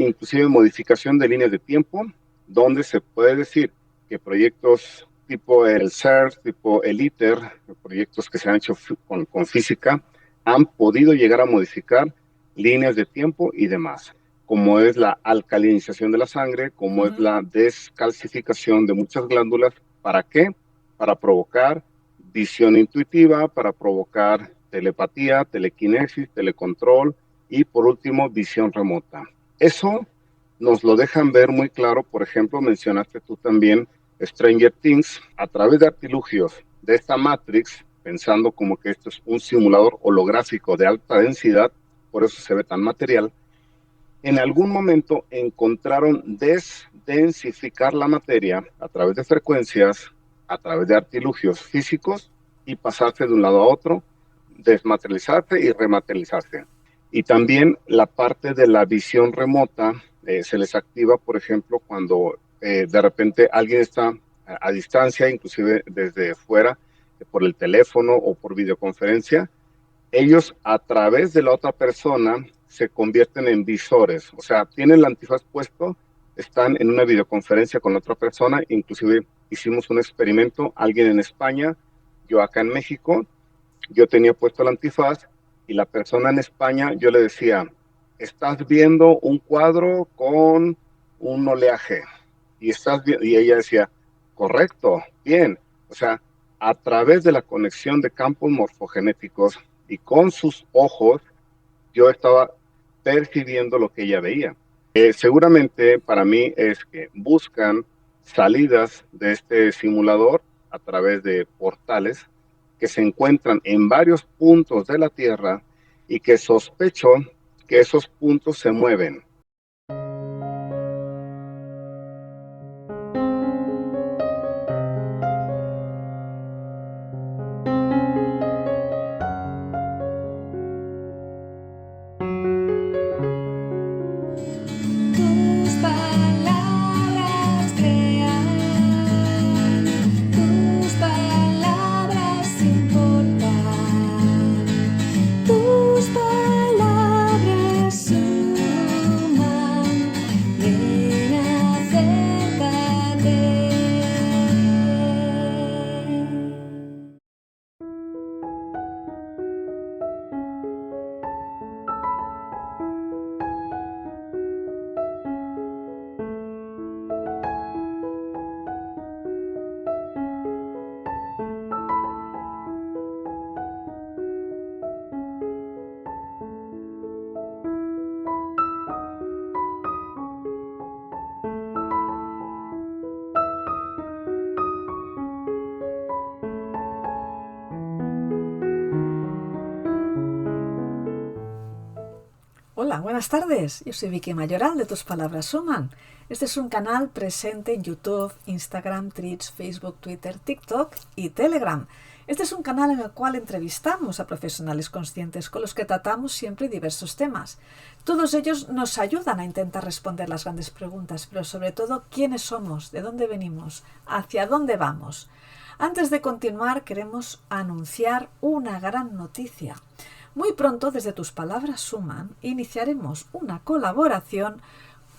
inclusive modificación de líneas de tiempo, donde se puede decir que proyectos tipo el CERN, tipo el ITER, proyectos que se han hecho con física, han podido llegar a modificar líneas de tiempo y demás, como es la alcalinización de la sangre, como es la descalcificación de muchas glándulas. ¿Para qué? Para provocar visión intuitiva, para provocar telepatía, telequinesis, telecontrol y por último visión remota. Eso nos lo dejan ver muy claro, por ejemplo, mencionaste tú también Stranger Things, a través de artilugios de esta Matrix, pensando como que esto es un simulador holográfico de alta densidad, por eso se ve tan material, en algún momento encontraron desdensificar la materia a través de frecuencias, a través de artilugios físicos y pasarse de un lado a otro, desmaterializarse y rematerializarse. Y también la parte de la visión remota se les activa, por ejemplo, cuando de repente alguien está a distancia, inclusive desde fuera, por el teléfono o por videoconferencia, ellos a través de la otra persona se convierten en visores, o sea, tienen el antifaz puesto, están en una videoconferencia con otra persona, inclusive hicimos un experimento, alguien en España, yo acá en México, yo tenía puesto el antifaz y la persona en España, yo le decía, estás viendo un cuadro con un oleaje y ella decía, correcto, bien, o sea, a través de la conexión de campos morfogenéticos y con sus ojos, yo estaba percibiendo lo que ella veía. Seguramente para mí es que buscan salidas de este simulador a través de portales que se encuentran en varios puntos de la Tierra y que sospecho que esos puntos se mueven. Tus palabras crean, tus palabras importan, tus palabras suman, ven, acércate. Hola, buenas tardes. Yo soy Vicky Mayoral de Tus Palabras Suman. Este es un canal presente en YouTube, Instagram, Threads, Facebook, Twitter, TikTok y Telegram. Este es un canal en el cual entrevistamos a profesionales conscientes con los que tratamos siempre diversos temas. Todos ellos nos ayudan a intentar responder las grandes preguntas, pero sobre todo, ¿quiénes somos? ¿De dónde venimos? ¿Hacia dónde vamos? Antes de continuar, queremos anunciar una gran noticia. Muy pronto, desde Tus Palabras Suman, iniciaremos una colaboración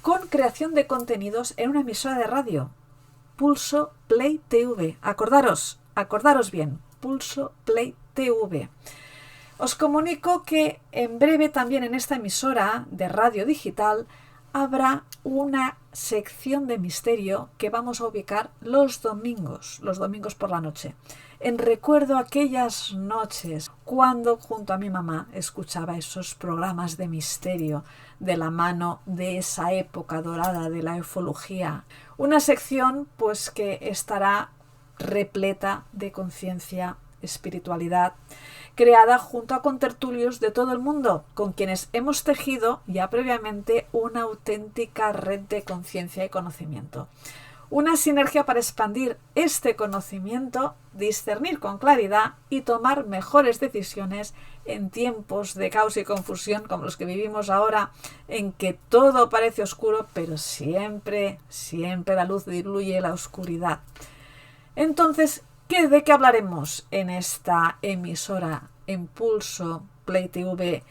con creación de contenidos en una emisora de radio, Pulso Play TV. Acordaros bien, Pulso Play TV. Os comunico que en breve también en esta emisora de radio digital habrá una sección de misterio que vamos a ubicar los domingos por la noche. En recuerdo aquellas noches cuando junto a mi mamá escuchaba esos programas de misterio de la mano de esa época dorada de la ufología. Una sección pues que estará repleta de conciencia, espiritualidad, creada junto a contertulios de todo el mundo, con quienes hemos tejido ya previamente una auténtica red de conciencia y conocimiento. Una sinergia para expandir este conocimiento, discernir con claridad y tomar mejores decisiones en tiempos de caos y confusión como los que vivimos ahora, en que todo parece oscuro, pero siempre la luz diluye la oscuridad. Entonces, ¿de qué hablaremos en esta emisora en Pulso Play TV,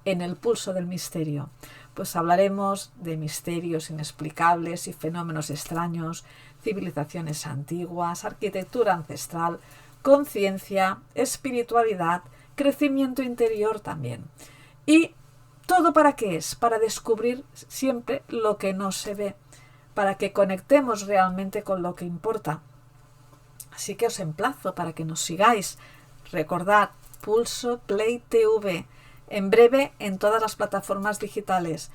en el Pulso del Misterio? pues hablaremos de misterios inexplicables y fenómenos extraños, civilizaciones antiguas, arquitectura ancestral, conciencia, espiritualidad, crecimiento interior también. ¿Y todo para qué es? Para descubrir siempre lo que no se ve, para que conectemos realmente con lo que importa. Así que os emplazo para que nos sigáis. Recordad, Pulso Play TV, en breve en todas las plataformas digitales.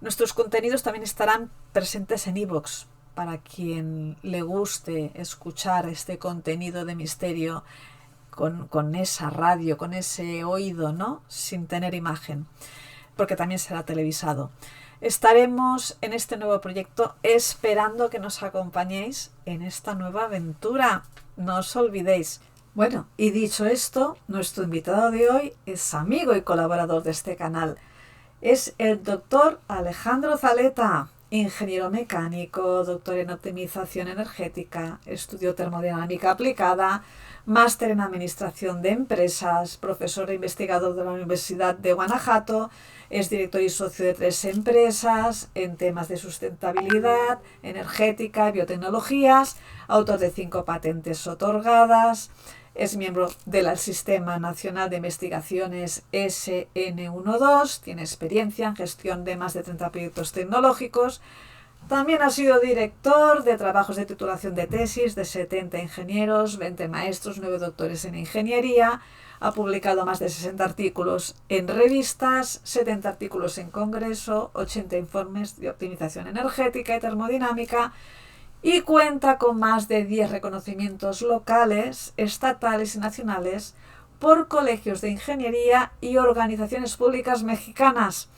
Nuestros contenidos también estarán presentes en iVoox, para quien le guste escuchar este contenido de misterio con esa radio, con ese oído, ¿no? Sin tener imagen, porque también será televisado. Estaremos en este nuevo proyecto esperando que nos acompañéis en esta nueva aventura. No os olvidéis. Bueno, y dicho esto, nuestro invitado de hoy es amigo y colaborador de este canal. Es el doctor Alejandro Zaleta, ingeniero mecánico, doctor en optimización energética, estudió termodinámica aplicada, máster en administración de empresas, profesor e investigador de la Universidad de Guanajuato, es director y socio de 3 empresas en temas de sustentabilidad, energética y biotecnologías, autor de 5 patentes otorgadas, es miembro del Sistema Nacional de Investigaciones SN12, tiene experiencia en gestión de más de 30 proyectos tecnológicos. También ha sido director de trabajos de titulación de tesis de 70 ingenieros, 20 maestros, 9 doctores en ingeniería. Ha publicado más de 60 artículos en revistas, 70 artículos en congreso, 80 informes de optimización energética y termodinámica, y cuenta con más de 10 reconocimientos locales, estatales y nacionales por colegios de ingeniería y organizaciones públicas mexicanas.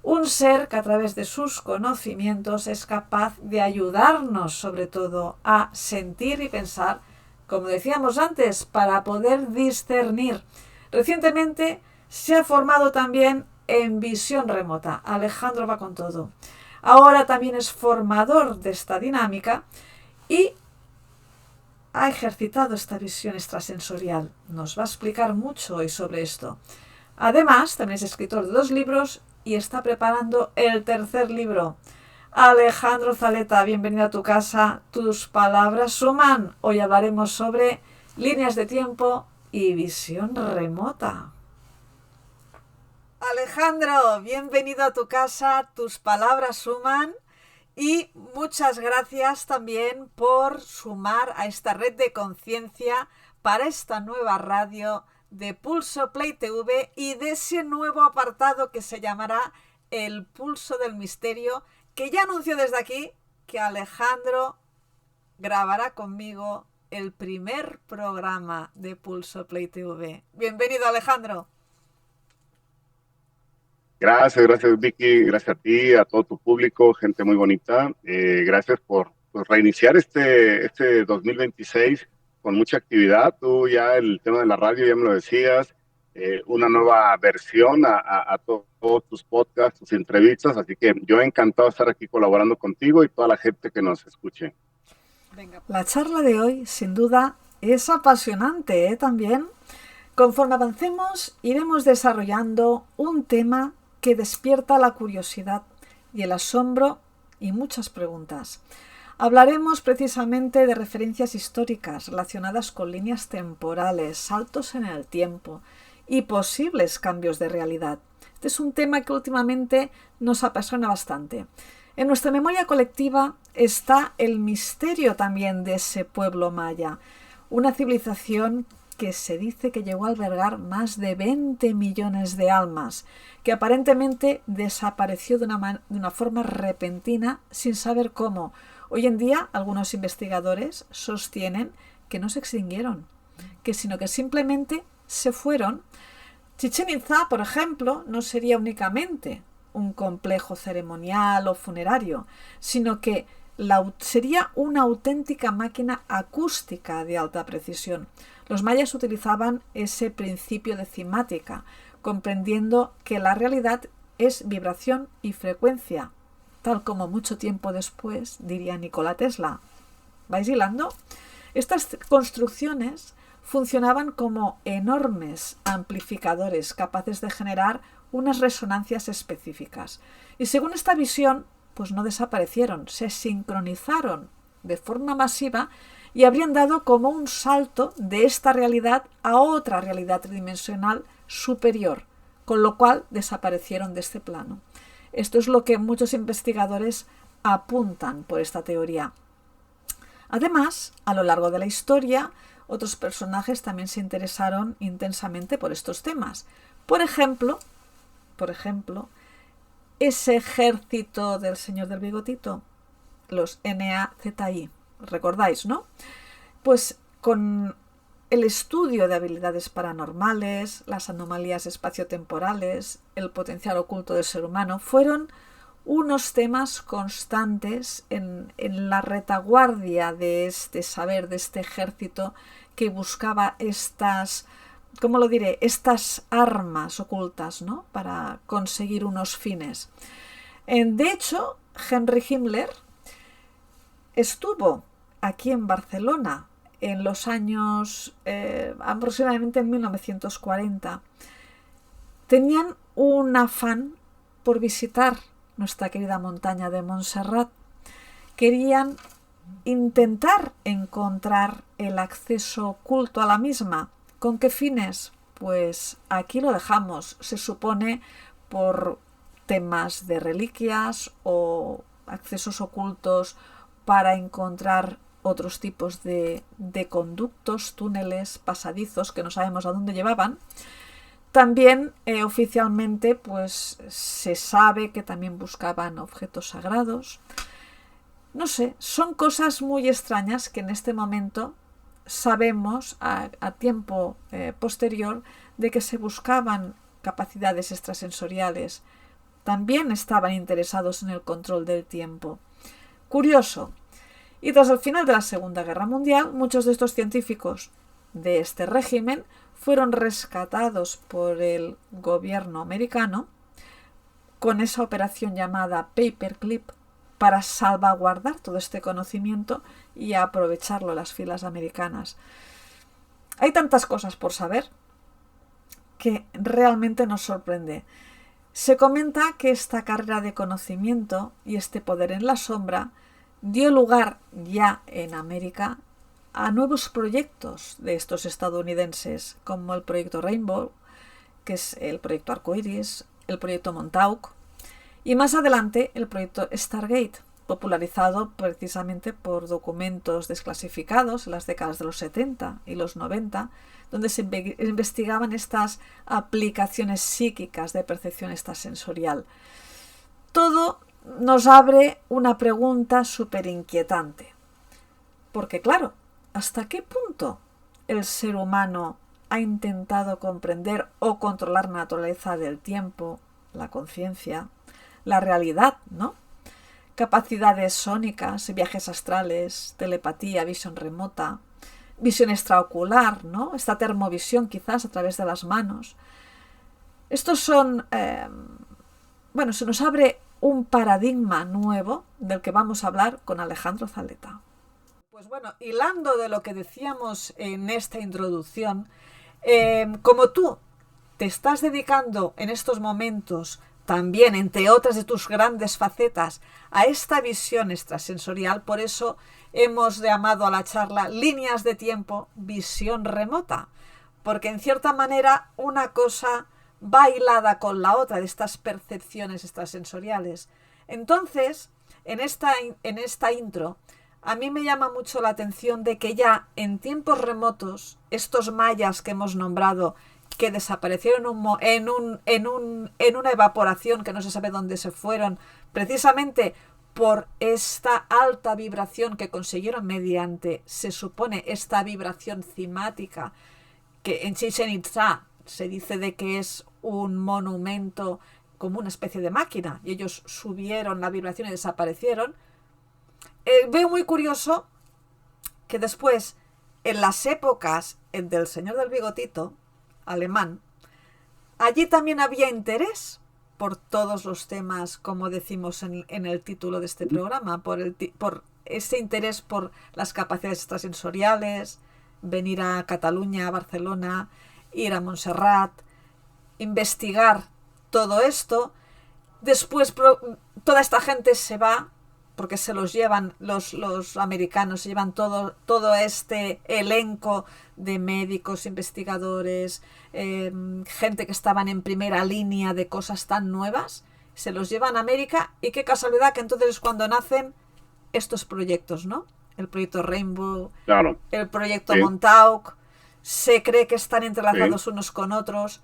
Un ser que a través de sus conocimientos es capaz de ayudarnos sobre todo a sentir y pensar, como decíamos antes, para poder discernir. Recientemente se ha formado también en visión remota. Alejandro va con todo. Ahora también es formador de esta dinámica y ha ejercitado esta visión extrasensorial. Nos va a explicar mucho hoy sobre esto. Además, también es escritor de 2 libros y está preparando el 3er libro. Alejandro Zaleta, bienvenido a tu casa. Tus palabras suman. Hoy hablaremos sobre líneas de tiempo y visión remota. Alejandro, bienvenido a tu casa. Tus palabras suman. Y muchas gracias también por sumar a esta red de conciencia para esta nueva radio de Pulso Play TV y de ese nuevo apartado que se llamará El Pulso del Misterio, que ya anuncio desde aquí que Alejandro grabará conmigo el primer programa de Pulso Play TV. Bienvenido, Alejandro. Gracias Vicky, gracias a ti, a todo tu público, gente muy bonita. Gracias por reiniciar este 2026 con mucha actividad. Tú ya el tema de la radio ya me lo decías, una nueva versión a todos tus podcasts, tus entrevistas, así que yo encantado de estar aquí colaborando contigo y toda la gente que nos escuche. La charla de hoy, sin duda, es apasionante, también. Conforme avancemos, iremos desarrollando un tema que despierta la curiosidad y el asombro y muchas preguntas. Hablaremos precisamente de referencias históricas relacionadas con líneas temporales, saltos en el tiempo y posibles cambios de realidad. Este es un tema que últimamente nos apasiona bastante. En nuestra memoria colectiva está el misterio también de ese pueblo maya, una civilización que se dice que llegó a albergar más de 20 millones de almas, que aparentemente desapareció de una forma repentina sin saber cómo. Hoy en día algunos investigadores sostienen que no se extinguieron, sino que simplemente se fueron. Chichén Itzá, por ejemplo, no sería únicamente un complejo ceremonial o funerario, sino que sería una auténtica máquina acústica de alta precisión. Los mayas utilizaban ese principio de cimática, comprendiendo que la realidad es vibración y frecuencia, tal como mucho tiempo después diría Nikola Tesla. ¿Vais hilando? Estas construcciones funcionaban como enormes amplificadores capaces de generar unas resonancias específicas. Y según esta visión, pues no desaparecieron, se sincronizaron de forma masiva y habrían dado como un salto de esta realidad a otra realidad tridimensional superior, con lo cual desaparecieron de este plano. Esto es lo que muchos investigadores apuntan por esta teoría. Además, a lo largo de la historia, otros personajes también se interesaron intensamente por estos temas. Por ejemplo, ese ejército del señor del bigotito, los NAZI, ¿recordáis, no? Pues con el estudio de habilidades paranormales, las anomalías espaciotemporales, el potencial oculto del ser humano, fueron unos temas constantes en la retaguardia de este saber, de este ejército que buscaba estas, ¿cómo lo diré?, estas armas ocultas, ¿no?, para conseguir unos fines. De hecho, Henry Himmler estuvo aquí en Barcelona en los años aproximadamente en 1940. Tenían un afán por visitar nuestra querida montaña de Montserrat. Querían intentar encontrar el acceso oculto a la misma. ¿Con qué fines? Pues aquí lo dejamos. Se supone por temas de reliquias o accesos ocultos para encontrar otros tipos de conductos, túneles, pasadizos que no sabemos a dónde llevaban. También oficialmente pues se sabe que también buscaban objetos sagrados. No sé, son cosas muy extrañas que en este momento sabemos a tiempo posterior de que se buscaban capacidades extrasensoriales. También estaban interesados en el control del tiempo. Curioso. Y tras el final de la Segunda Guerra Mundial, muchos de estos científicos de este régimen fueron rescatados por el gobierno americano con esa operación llamada Paperclip para salvaguardar todo este conocimiento y aprovecharlo en las filas americanas. Hay tantas cosas por saber que realmente nos sorprende. Se comenta que esta carrera de conocimiento y este poder en la sombra dio lugar ya en América a nuevos proyectos de estos estadounidenses, como el proyecto Rainbow, que es el proyecto Arcoiris, el proyecto Montauk, y más adelante el proyecto Stargate, popularizado precisamente por documentos desclasificados en las décadas de los 70 y los 90, donde se investigaban estas aplicaciones psíquicas de percepción extrasensorial. Todo nos abre una pregunta súper inquietante. Porque claro, ¿hasta qué punto el ser humano ha intentado comprender o controlar la naturaleza del tiempo, la conciencia, la realidad, ¿no? Capacidades sónicas, viajes astrales, telepatía, visión remota, visión extraocular, ¿no? Esta termovisión quizás a través de las manos. Estos son, se nos abre un paradigma nuevo del que vamos a hablar con Alejandro Zaleta. Pues bueno, hilando de lo que decíamos en esta introducción, como tú te estás dedicando en estos momentos también, entre otras de tus grandes facetas, a esta visión extrasensorial, por eso hemos llamado a la charla Líneas de Tiempo, Visión Remota, porque en cierta manera una cosa va hilada con la otra de estas percepciones extrasensoriales. Entonces, en esta intro, a mí me llama mucho la atención de que ya en tiempos remotos, estos mayas que hemos nombrado, que desaparecieron en una evaporación que no se sabe dónde se fueron, precisamente por esta alta vibración que consiguieron mediante, se supone, esta vibración cimática, que en Chichén Itzá se dice de que es un monumento como una especie de máquina, y ellos subieron la vibración y desaparecieron. Veo muy curioso que después, en las épocas del señor del bigotito, alemán, allí también había interés por todos los temas, como decimos en el título de este programa, por ese interés por las capacidades extrasensoriales, venir a Cataluña, a Barcelona, ir a Montserrat, investigar todo esto. Después toda esta gente se va, porque se los llevan los americanos, se llevan todo este elenco de médicos, investigadores, gente que estaban en primera línea de cosas tan nuevas, se los llevan a América, y qué casualidad que entonces es cuando nacen estos proyectos, ¿no? El proyecto Rainbow, Claro, el proyecto sí, Montauk, se cree que están entrelazados sí. unos con otros.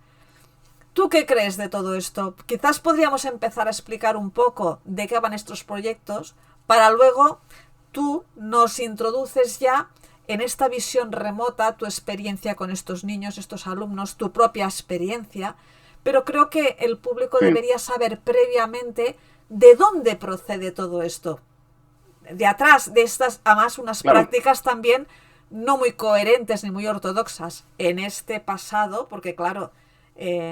¿Tú qué crees de todo esto? Quizás podríamos empezar a explicar un poco de qué van estos proyectos, para luego tú nos introduces ya en esta visión remota, tu experiencia con estos niños, estos alumnos, tu propia experiencia, pero creo que el público Sí, debería saber previamente de dónde procede todo esto. De atrás de estas, además, unas claro, prácticas también no muy coherentes ni muy ortodoxas en este pasado, porque claro,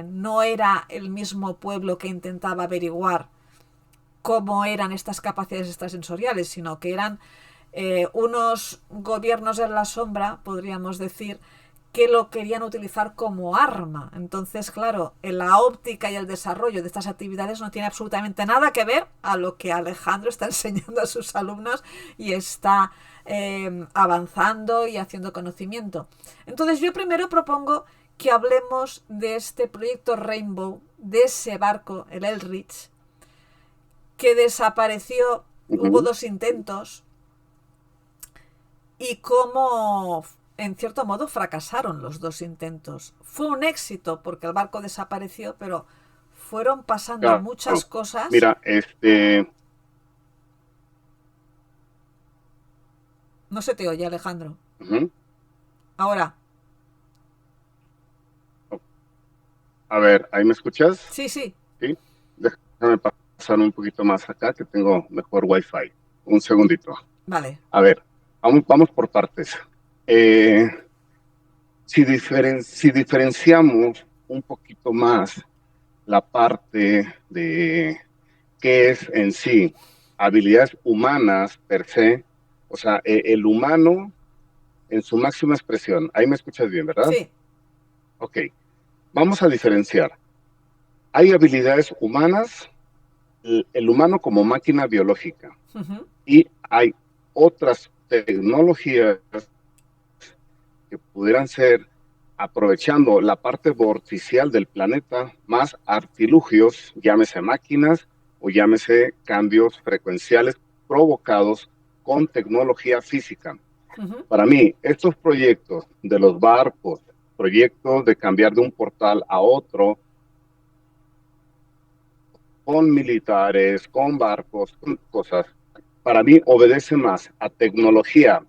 no era el mismo pueblo que intentaba averiguar cómo eran estas capacidades extrasensoriales, sino que eran unos gobiernos en la sombra, podríamos decir, que lo querían utilizar como arma. Entonces, claro, en la óptica y el desarrollo de estas actividades no tiene absolutamente nada que ver a lo que Alejandro está enseñando a sus alumnos y está avanzando y haciendo conocimiento. Entonces, yo primero propongo que hablemos de este proyecto Rainbow, de ese barco, el Eldridge, que desapareció, hubo ujú, 2 intentos, y cómo, en cierto modo, fracasaron los 2 intentos. Fue un éxito porque el barco desapareció, pero fueron pasando claro. muchas cosas. Mira, No se te oye, Alejandro. ujú. Ahora, A ver, ¿ahí me escuchas? sí, sí, Sí. Déjame pasar un poquito más acá, que tengo mejor wifi. Un segundito. vale. A ver, vamos por partes. Eh, si diferenciamos un poquito más la parte de qué es en sí habilidades humanas per se, o sea, el humano en su máxima expresión. Ahí me escuchas bien, ¿verdad? Sí. Ok, vamos a diferenciar. Hay habilidades humanas, el humano como máquina biológica, Ujú, y hay otras tecnologías que pudieran ser, aprovechando la parte vorticial del planeta, más artilugios, llámese máquinas o llámese cambios frecuenciales provocados con tecnología física. ujú. Para mí, estos proyectos de los barcos, proyectos de cambiar de un portal a otro, con militares, con barcos, con cosas, para mí obedece más a tecnología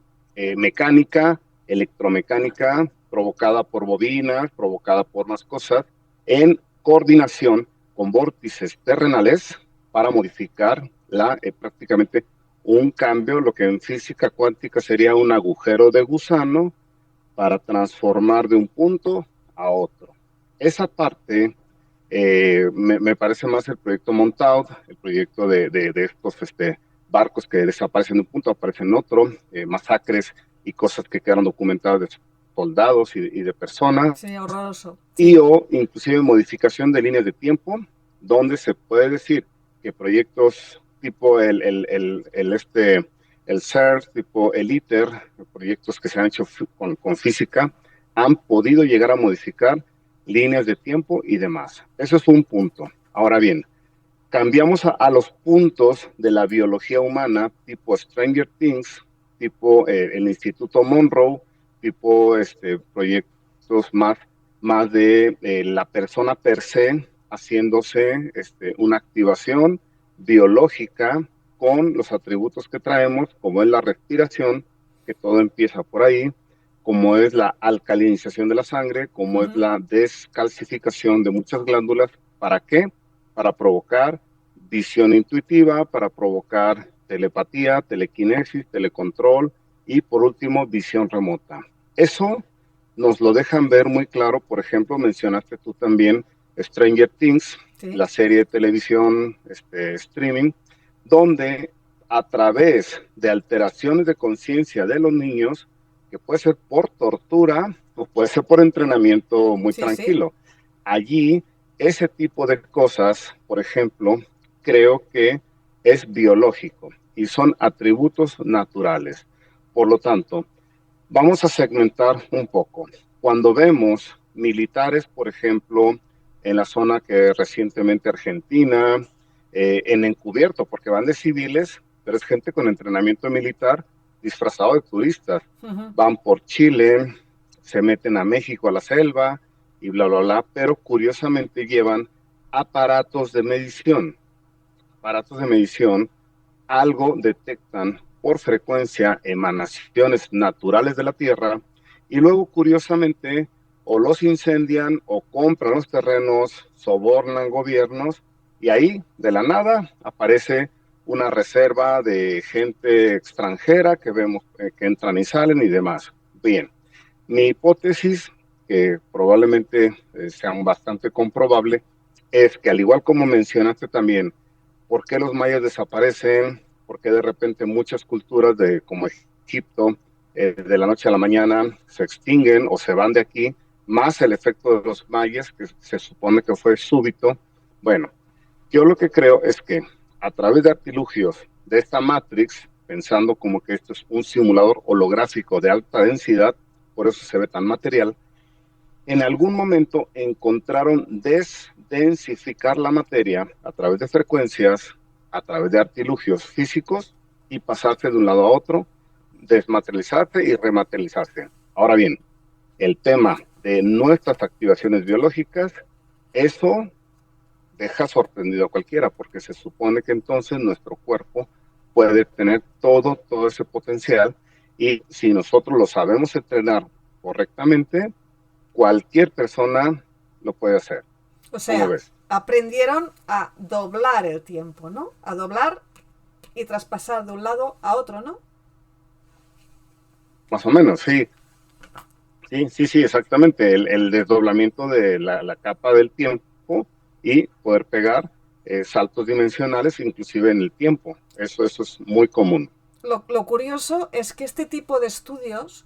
mecánica, electromecánica, provocada por bobinas, provocada por más cosas, en coordinación con vórtices terrenales para modificar prácticamente un cambio, lo que en física cuántica sería un agujero de gusano para transformar de un punto a otro. Esa parte me parece más el proyecto Montauk, el proyecto de estos barcos que desaparecen de un punto, aparecen en otro, masacres y cosas que quedaron documentadas de soldados y de personas, Sí, horroroso. y Sí. o inclusive modificación de líneas de tiempo, donde se puede decir que proyectos tipo el CERN, tipo el ITER, proyectos que se han hecho con física, han podido llegar a modificar líneas de tiempo y demás. Eso es un punto. Ahora bien, cambiamos a los puntos de la biología humana, tipo Stranger Things, tipo el Instituto Monroe, tipo proyectos más de la persona per se, haciéndose una activación biológica con los atributos que traemos, como es la respiración, que todo empieza por ahí, como es la alcalinización de la sangre, como es Ujú. la descalcificación de muchas glándulas. ¿Para qué? Para provocar visión intuitiva, para provocar telepatía, telequinesis, telecontrol y por último visión remota. Eso nos lo dejan ver muy claro, por ejemplo, mencionaste tú también Stranger Things, Sí. la serie de televisión streaming, donde a través de alteraciones de conciencia de los niños, que puede ser por tortura o puede ser por entrenamiento muy Sí, sí. tranquilo, allí ese tipo de cosas, por ejemplo, creo que es biológico y son atributos naturales. Por lo tanto, vamos a segmentar un poco. Cuando vemos militares, por ejemplo, en la zona que recientemente Argentina, en encubierto, porque van de civiles, pero es gente con entrenamiento militar disfrazado de turistas. Ujú. Van por Chile, se meten a México, a la selva, y bla, bla, bla, pero curiosamente llevan aparatos de medición. Aparatos de medición, algo detectan por frecuencia emanaciones naturales de la Tierra y luego curiosamente o los incendian o compran los terrenos, sobornan gobiernos y ahí de la nada aparece una reserva de gente extranjera que vemos que entran y salen y demás. Bien, mi hipótesis, que probablemente sea bastante comprobable, es que al igual como mencionaste también, ¿por qué los mayas desaparecen? ¿Por qué de repente muchas culturas de como Egipto de la noche a la mañana se extinguen o se van de aquí? Más el efecto de los mayas, que se supone que fue súbito. Bueno, yo lo que creo es que a través de artilugios de esta Matrix, pensando como que esto es un simulador holográfico de alta densidad, por eso se ve tan material, en algún momento encontraron desdensificar la materia a través de frecuencias, a través de artilugios físicos y pasarse de un lado a otro, desmaterializarse y rematerializarse. Ahora bien, el tema de nuestras activaciones biológicas, eso deja sorprendido a cualquiera, porque se supone que entonces nuestro cuerpo puede tener todo ese potencial y si nosotros lo sabemos entrenar correctamente, cualquier persona lo puede hacer. O ¿Cómo sea, ves? aprendieron a doblar el tiempo, ¿no? A doblar y traspasar de un lado a otro, ¿no? Más o menos, sí. Sí, exactamente. El desdoblamiento de la capa del tiempo y poder pegar saltos dimensionales, inclusive en el tiempo. Eso es muy común. Lo curioso es que este tipo de estudios,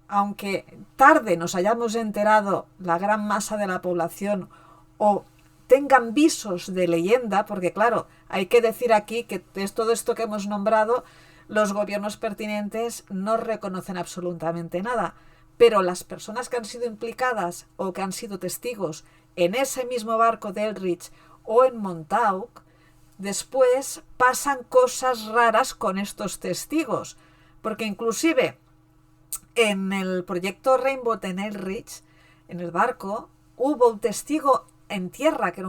aunque tarde nos hayamos enterado la gran masa de la población o tengan visos de leyenda, porque claro, hay que decir aquí que es todo esto que hemos nombrado, los gobiernos pertinentes no reconocen absolutamente nada, pero las personas que han sido implicadas o que han sido testigos en ese mismo barco de Eldridge o en Montauk, después pasan cosas raras con estos testigos, porque inclusive en el proyecto Rainbow en Eldridge, en el barco, hubo un testigo en tierra, que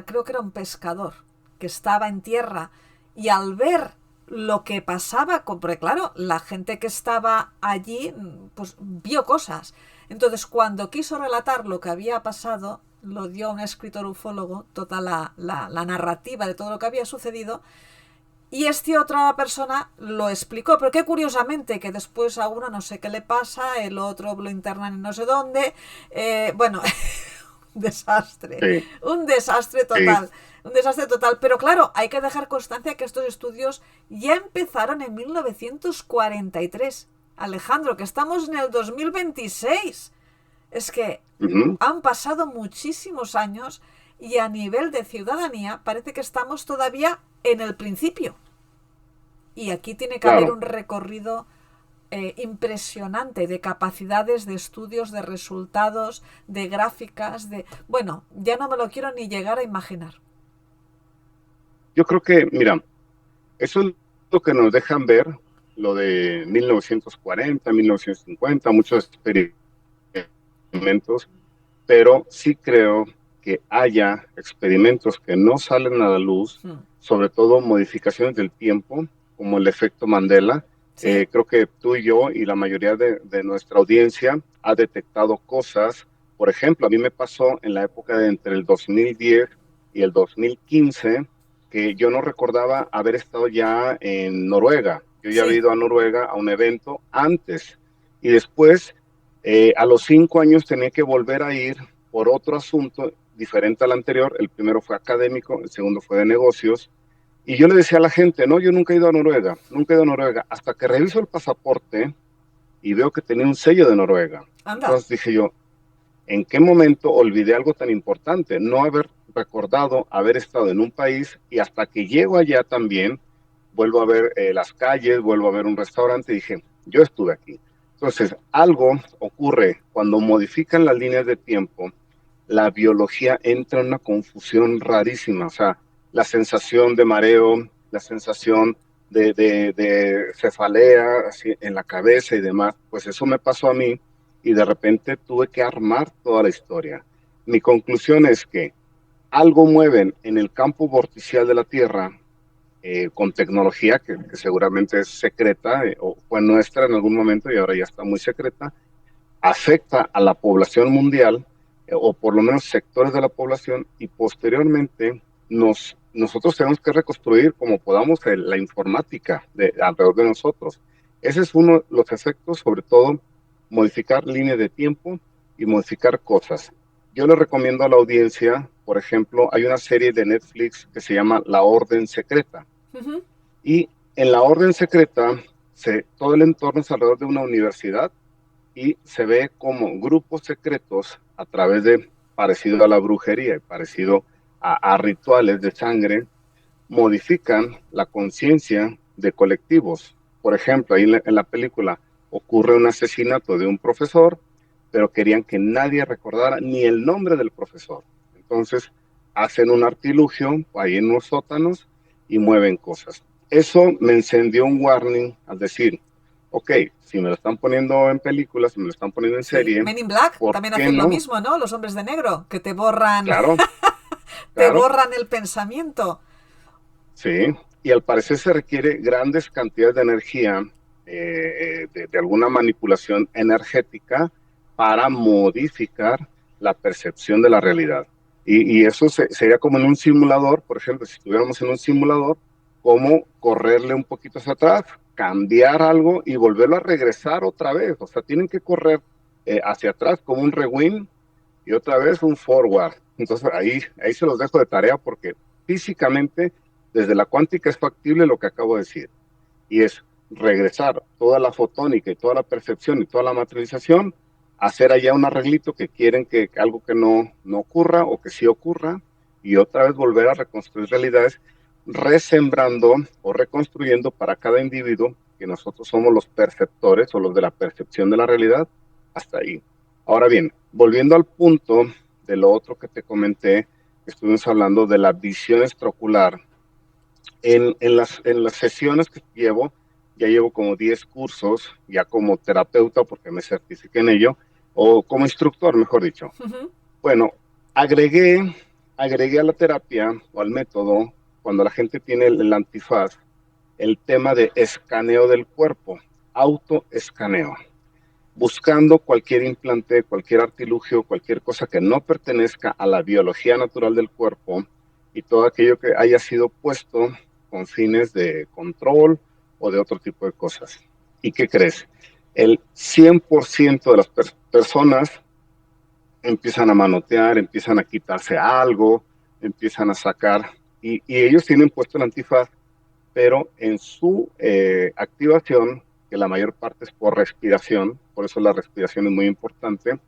creo que era un pescador, que estaba en tierra, y al ver lo que pasaba, porque claro, la gente que estaba allí, pues vio cosas. Entonces, cuando quiso relatar lo que había pasado, lo dio a un escritor ufólogo, toda la narrativa de todo lo que había sucedido, y esta otra persona lo explicó, pero que curiosamente, que después a uno no sé qué le pasa, el otro lo internan en no sé dónde, bueno, Sí, un desastre sí. total, un desastre total, pero claro, hay que dejar constancia que estos estudios ya empezaron en 1943, Alejandro, que estamos en el 2026, es que Ujú, han pasado muchísimos años y a nivel de ciudadanía parece que estamos todavía en el principio. Y aquí tiene que haber claro. un recorrido impresionante de capacidades, de estudios, de resultados, de gráficas, de... Bueno, ya no me lo quiero ni llegar a imaginar. Yo creo que, mira, eso es lo que nos dejan ver, lo de 1940, 1950, muchos experimentos, pero sí creo que haya experimentos que no salen a la luz, Hmm. sobre todo modificaciones del tiempo, como el efecto Mandela. Sí, Creo que tú y yo y la mayoría de nuestra audiencia ha detectado cosas. Por ejemplo, a mí me pasó en la época de entre el 2010 y el 2015 que yo no recordaba haber estado ya en Noruega. Yo ya había sí. ido a Noruega a un evento antes y después a los 5 años tenía que volver a ir por otro asunto diferente al anterior. El primero fue académico, el segundo fue de negocios. Y yo le decía a la gente, no, yo nunca he ido a Noruega, nunca he ido a Noruega, hasta que reviso el pasaporte y veo que tenía un sello de Noruega. Anda. Entonces dije yo, ¿en qué momento olvidé algo tan importante? No haber recordado haber estado en un país y hasta que llego allá también, vuelvo a ver las calles, vuelvo a ver un restaurante y dije, yo estuve aquí. Entonces, algo ocurre cuando modifican las líneas de tiempo, la biología entra en una confusión rarísima, o sea, la sensación de mareo, la sensación de cefalea así, en la cabeza y demás, pues eso me pasó a mí y de repente tuve que armar toda la historia. Mi conclusión es que algo mueven en el campo vorticial de la Tierra con tecnología que seguramente es secreta o fue nuestra en algún momento y ahora ya está muy secreta, afecta a la población mundial o por lo menos sectores de la población y posteriormente nosotros tenemos que reconstruir como podamos la informática alrededor de nosotros. Ese es uno de los efectos, sobre todo modificar líneas de tiempo y modificar cosas. Yo le recomiendo a la audiencia, por ejemplo, hay una serie de Netflix que se llama La Orden Secreta. Ujú. Y en La Orden Secreta, todo el entorno es alrededor de una universidad y se ve como grupos secretos a través de, parecido a la brujería y parecido a rituales de sangre, modifican la conciencia de colectivos. Por ejemplo, ahí en la película ocurre un asesinato de un profesor, pero querían que nadie recordara ni el nombre del profesor. Entonces hacen un artilugio ahí en unos sótanos y mueven cosas. Eso me encendió un warning al decir, ok, si me lo están poniendo en películas, si me lo están poniendo en Sí, serie, Men in Black ¿por también qué hacen lo no? mismo, ¿no? Los hombres de negro, que te borran, Claro, te claro. borran el pensamiento. Sí, y al parecer se requiere grandes cantidades de energía, de alguna manipulación energética para modificar la percepción de la realidad. Y eso sería como en un simulador, por ejemplo, si estuviéramos en un simulador, como correrle un poquito hacia atrás, cambiar algo y volverlo a regresar otra vez. O sea, tienen que correr hacia atrás como un rewind y otra vez un forward. Entonces ahí se los dejo de tarea porque físicamente desde la cuántica es factible lo que acabo de decir, y es regresar toda la fotónica y toda la percepción y toda la materialización, hacer allá un arreglito que quieren que algo que no ocurra o que sí ocurra, y otra vez volver a reconstruir realidades, resembrando o reconstruyendo para cada individuo que nosotros somos los perceptores o los de la percepción de la realidad, hasta ahí. Ahora bien, volviendo al punto de lo otro que te comenté, estuvimos hablando de la visión extraocular en las sesiones que llevo, ya llevo como 10 cursos, ya como terapeuta, porque me certifiqué en ello, o como instructor, mejor dicho. Ujú. Bueno, agregué a la terapia o al método, cuando la gente tiene el antifaz, el tema de escaneo del cuerpo, autoescaneo, buscando cualquier implante, cualquier artilugio, cualquier cosa que no pertenezca a la biología natural del cuerpo y todo aquello que haya sido puesto con fines de control o de otro tipo de cosas. ¿Y qué crees? El 100% de las personas empiezan a manotear, empiezan a quitarse algo, empiezan a sacar, y ellos tienen puesto el antifaz, pero en su activación, que la mayor parte es por respiración, por eso la respiración es muy importante,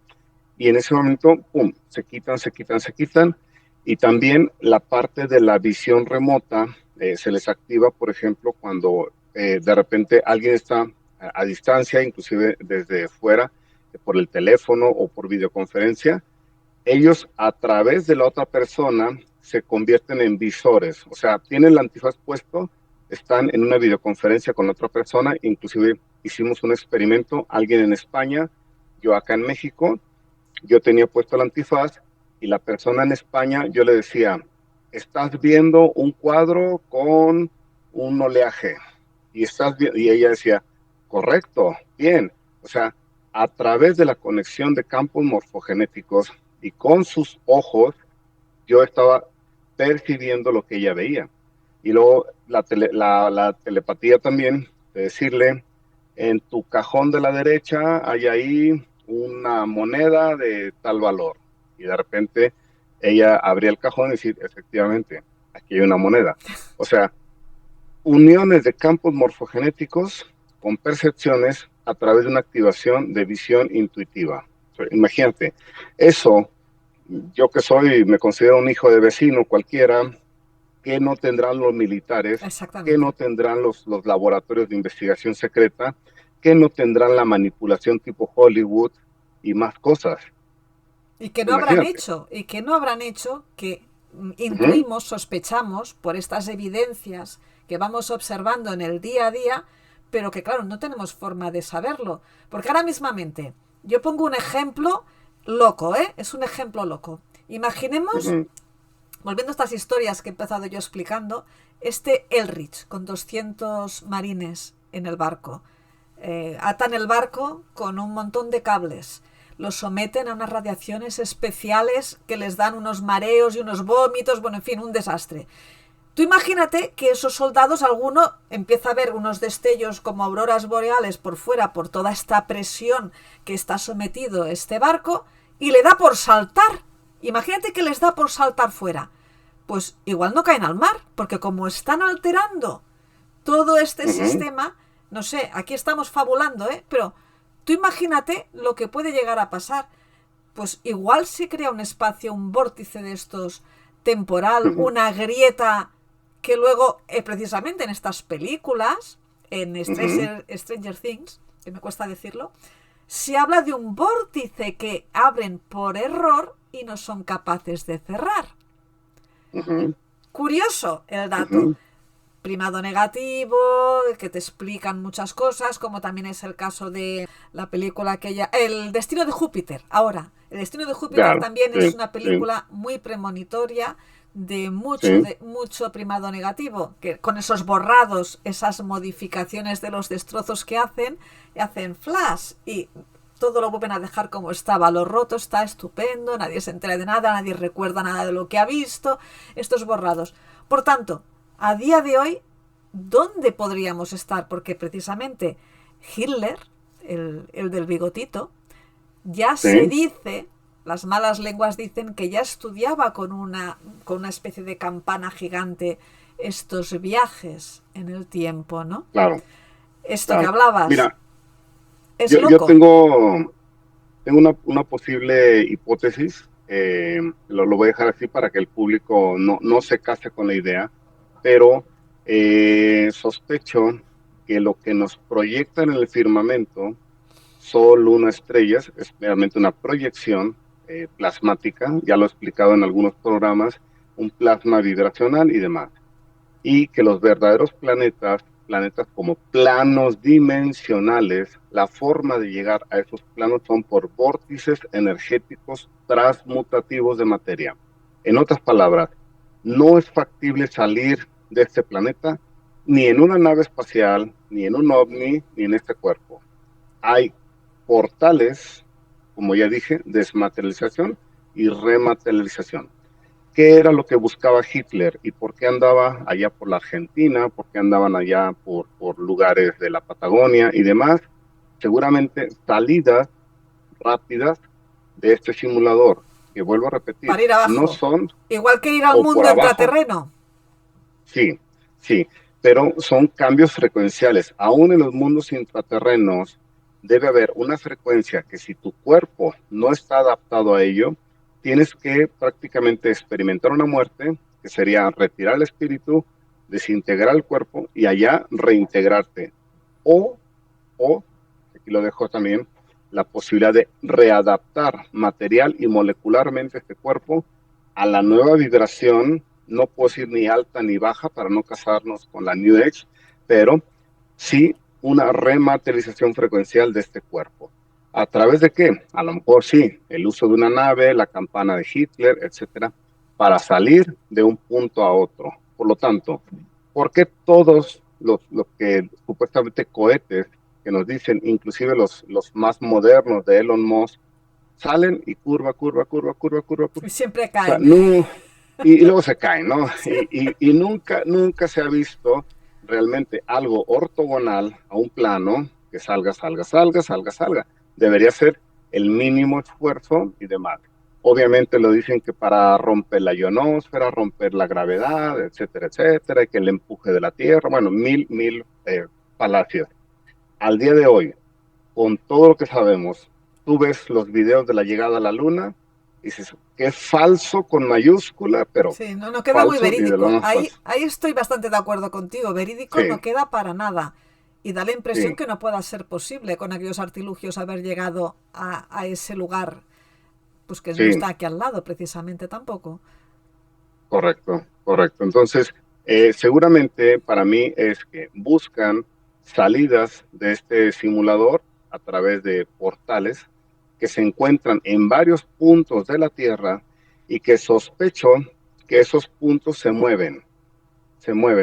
y en ese momento, ¡pum!, se quitan, se quitan, se quitan, y también la parte de la visión remota se les activa, por ejemplo, cuando de repente alguien está a distancia, inclusive desde fuera, por el teléfono o por videoconferencia, ellos a través de la otra persona se convierten en visores, o sea, tienen el antifaz puesto, están en una videoconferencia con otra persona, inclusive hicimos un experimento, alguien en España, yo acá en México, yo tenía puesto el antifaz y la persona en España, yo le decía, estás viendo un cuadro con un oleaje y ella decía, correcto, bien, o sea, a través de la conexión de campos morfogenéticos y con sus ojos, yo estaba percibiendo lo que ella veía. Y luego la telepatía también, de decirle, en tu cajón de la derecha hay ahí una moneda de tal valor. Y de repente ella abría el cajón y decía, efectivamente, aquí hay una moneda. O sea, uniones de campos morfogenéticos con percepciones a través de una activación de visión intuitiva. O sea, imagínate, eso yo que soy, me considero un hijo de vecino cualquiera, ¿qué no tendrán los militares? ¿Qué Exactamente. no tendrán los laboratorios de investigación secreta? ¿Qué no tendrán la manipulación tipo Hollywood y más cosas? Y que no habrán Imagínate. hecho, y que no habrán hecho, que Ujú, intuimos, sospechamos por estas evidencias que vamos observando en el día a día, pero que claro, no tenemos forma de saberlo. Porque ahora mismamente, yo pongo un ejemplo loco, ¿eh? Es un ejemplo loco. Imaginemos, ujú, volviendo a estas historias que he empezado yo explicando, este Elrich con 200 marines en el barco. Atan el barco con un montón de cables, los someten a unas radiaciones especiales que les dan unos mareos y unos vómitos, bueno, en fin, un desastre. Tú imagínate que esos soldados, alguno empieza a ver unos destellos como auroras boreales por fuera, por toda esta presión que está sometido este barco, y le da por saltar. Imagínate que les da por saltar fuera. Pues igual no caen al mar, porque como están alterando todo este ujú, sistema, no sé, aquí estamos fabulando, ¿eh? Pero tú imagínate lo que puede llegar a pasar. Pues igual se crea un espacio, un vórtice de estos temporal, ujú, una grieta que luego, precisamente en estas películas, en ujú, Stranger Things, que me cuesta decirlo, se habla de un vórtice que abren por error y no son capaces de cerrar. ujú, Curioso el dato. ujú. Primado negativo, que te explican muchas cosas, como también es el caso de la película aquella, El destino de Júpiter. Ahora, El destino de Júpiter Claro, también es sí, una sí, película muy premonitoria sí. de mucho primado negativo, que con esos borrados, esas modificaciones de los destrozos que hacen flash y todo lo vuelven a dejar como estaba. Lo roto está estupendo, nadie se entera de nada, nadie recuerda nada de lo que ha visto, estos borrados. Por tanto, a día de hoy, ¿dónde podríamos estar? Porque precisamente Hitler, el del bigotito, ya se Sí, dice, las malas lenguas dicen que ya estudiaba con una especie de campana gigante estos viajes en el tiempo, ¿no? claro, Esto que claro. hablabas Mira, es yo loco. tengo una posible hipótesis, lo voy a dejar así para que el público no se case con la idea, pero sospecho que lo que nos proyectan en el firmamento, Sol, Luna, estrellas, es meramente una proyección plasmática, ya lo he explicado en algunos programas, un plasma vibracional y demás, y que los verdaderos planetas como planos dimensionales, la forma de llegar a esos planos son por vórtices energéticos transmutativos de materia. En otras palabras, no es factible salir de este planeta ni en una nave espacial, ni en un ovni, ni en este cuerpo. Hay portales, como ya dije, desmaterialización y rematerialización. ¿Qué era lo que buscaba Hitler y por qué andaba allá por la Argentina, por qué andaban allá por lugares de la Patagonia y demás? Seguramente salidas rápidas de este simulador, que vuelvo a repetir, Para ir no abajo. son Igual que ir al o por mundo abajo, intraterreno. sí, sí, pero son cambios frecuenciales. Aún en los mundos intraterrenos debe haber una frecuencia que si tu cuerpo no está adaptado a ello, tienes que prácticamente experimentar una muerte, que sería retirar el espíritu, desintegrar el cuerpo y allá reintegrarte. O, o, aquí lo dejo también, la posibilidad de readaptar material y molecularmente este cuerpo a la nueva vibración, no puedo decir ni alta ni baja para no casarnos con la New Age, pero sí una rematerialización frecuencial de este cuerpo. ¿A través de qué? A lo mejor sí, el uso de una nave, la campana de Hitler, etcétera, para salir de un punto a otro. Por lo tanto, ¿por qué todos los que supuestamente cohetes que nos dicen, inclusive los más modernos de Elon Musk, salen y curva, curva, curva, curva, curva, curva? Y siempre O sea, caen. no, y luego se caen, ¿no? Y nunca se ha visto realmente algo ortogonal a un plano que salga, salga, salga, salga, salga. Debería ser el mínimo esfuerzo y demás. Obviamente lo dicen que para romper la ionosfera, romper la gravedad, etcétera, etcétera, y que el empuje de la Tierra, bueno, mil palacios. Al día de hoy, con todo lo que sabemos, tú ves los videos de la llegada a la Luna dices, qué falso con mayúscula, pero Sí, no, no queda muy falso y de lo verídico. más Ahí, falso. ahí estoy bastante de acuerdo contigo. Verídico Sí, no queda para nada. Y da la impresión sí, que no pueda ser posible con aquellos artilugios haber llegado a ese lugar, pues que no sí, está aquí al lado precisamente tampoco. correcto, correcto. Entonces, seguramente para mí es que buscan salidas de este simulador a través de portales que se encuentran en varios puntos de la Tierra y que sospecho que esos puntos se mueven.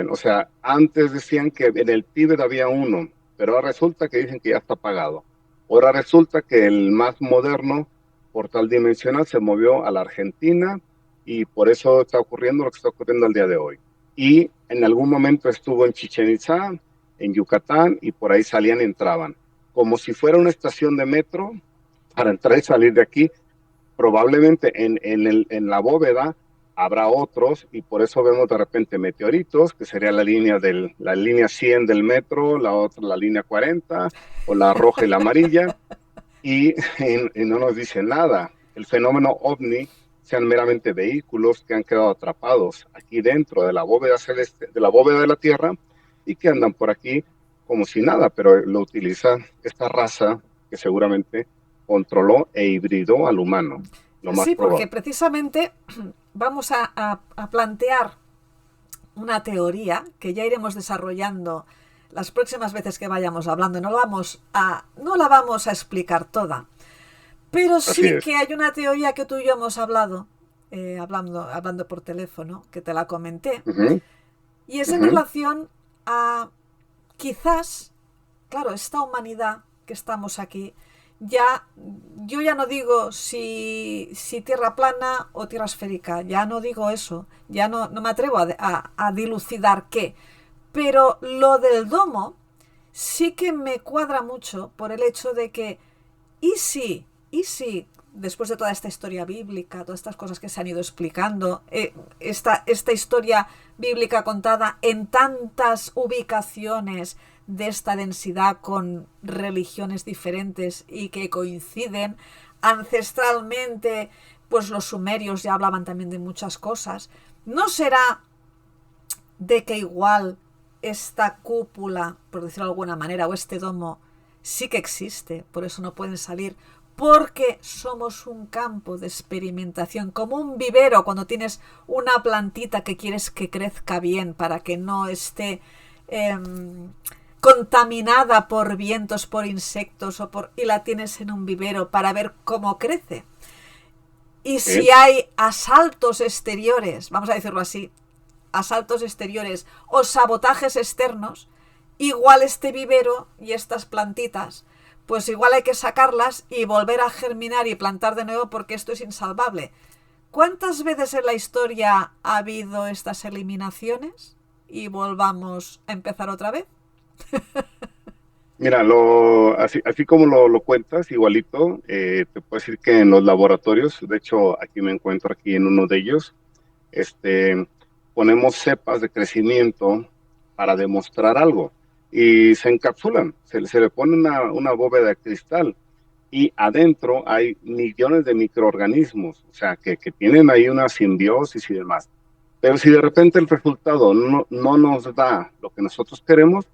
O sea, antes decían que en el Tíbet había uno, pero ahora resulta que dicen que ya está apagado. Ahora resulta que el más moderno portal dimensional se movió a la Argentina y por eso está ocurriendo lo que está ocurriendo al día de hoy. Y en algún momento estuvo en Chichen Itzá, en Yucatán, y por ahí salían y entraban. Como si fuera una estación de metro para entrar y salir de aquí, probablemente en la bóveda habrá otros y por eso vemos de repente meteoritos, que sería la línea 100 del metro, la otra la línea 40 o la roja y la amarilla y no nos dice nada. El fenómeno ovni sean meramente vehículos que han quedado atrapados aquí dentro de la bóveda celeste, de la bóveda de la Tierra y que andan por aquí como si nada, pero lo utiliza esta raza que seguramente controló e hibridó al humano, lo más Sí, porque probable. precisamente vamos a plantear una teoría que ya iremos desarrollando las próximas veces que vayamos hablando. No la vamos a explicar toda, pero Así sí es. que hay una teoría que tú y yo hemos hablado, hablando por teléfono, que te la comenté, Ujú, y es en ujú. relación a quizás, claro, esta humanidad que estamos aquí, ya, yo ya no digo si tierra plana o tierra esférica, ya no digo eso, ya no me atrevo a dilucidar qué, pero lo del domo sí que me cuadra mucho por el hecho de que, y si, después de toda esta historia bíblica, todas estas cosas que se han ido explicando, esta historia bíblica contada en tantas ubicaciones de esta densidad con religiones diferentes y que coinciden ancestralmente, pues los sumerios ya hablaban también de muchas cosas, ¿no será de que igual esta cúpula, por decirlo de alguna manera, o este domo, sí que existe, por eso no pueden salir, porque somos un campo de experimentación, como un vivero cuando tienes una plantita que quieres que crezca bien para que no esté eh, contaminada por vientos, por insectos y la tienes en un vivero para ver cómo crece. Y si Sí, hay asaltos exteriores, vamos a decirlo así, asaltos exteriores o sabotajes externos, igual este vivero y estas plantitas, pues igual hay que sacarlas y volver a germinar y plantar de nuevo porque esto es insalvable. ¿Cuántas veces en la historia ha habido estas eliminaciones? Y volvamos a empezar otra vez. mira, así como lo cuentas, igualito, te puedo decir que en los laboratorios, de hecho, aquí me encuentro aquí en uno de ellos, este, ponemos cepas de crecimiento para demostrar algo y se encapsulan, se le pone una bóveda de cristal y adentro hay millones de microorganismos, o sea, que tienen ahí una simbiosis y demás. Pero si de repente el resultado no nos da lo que nosotros queremos,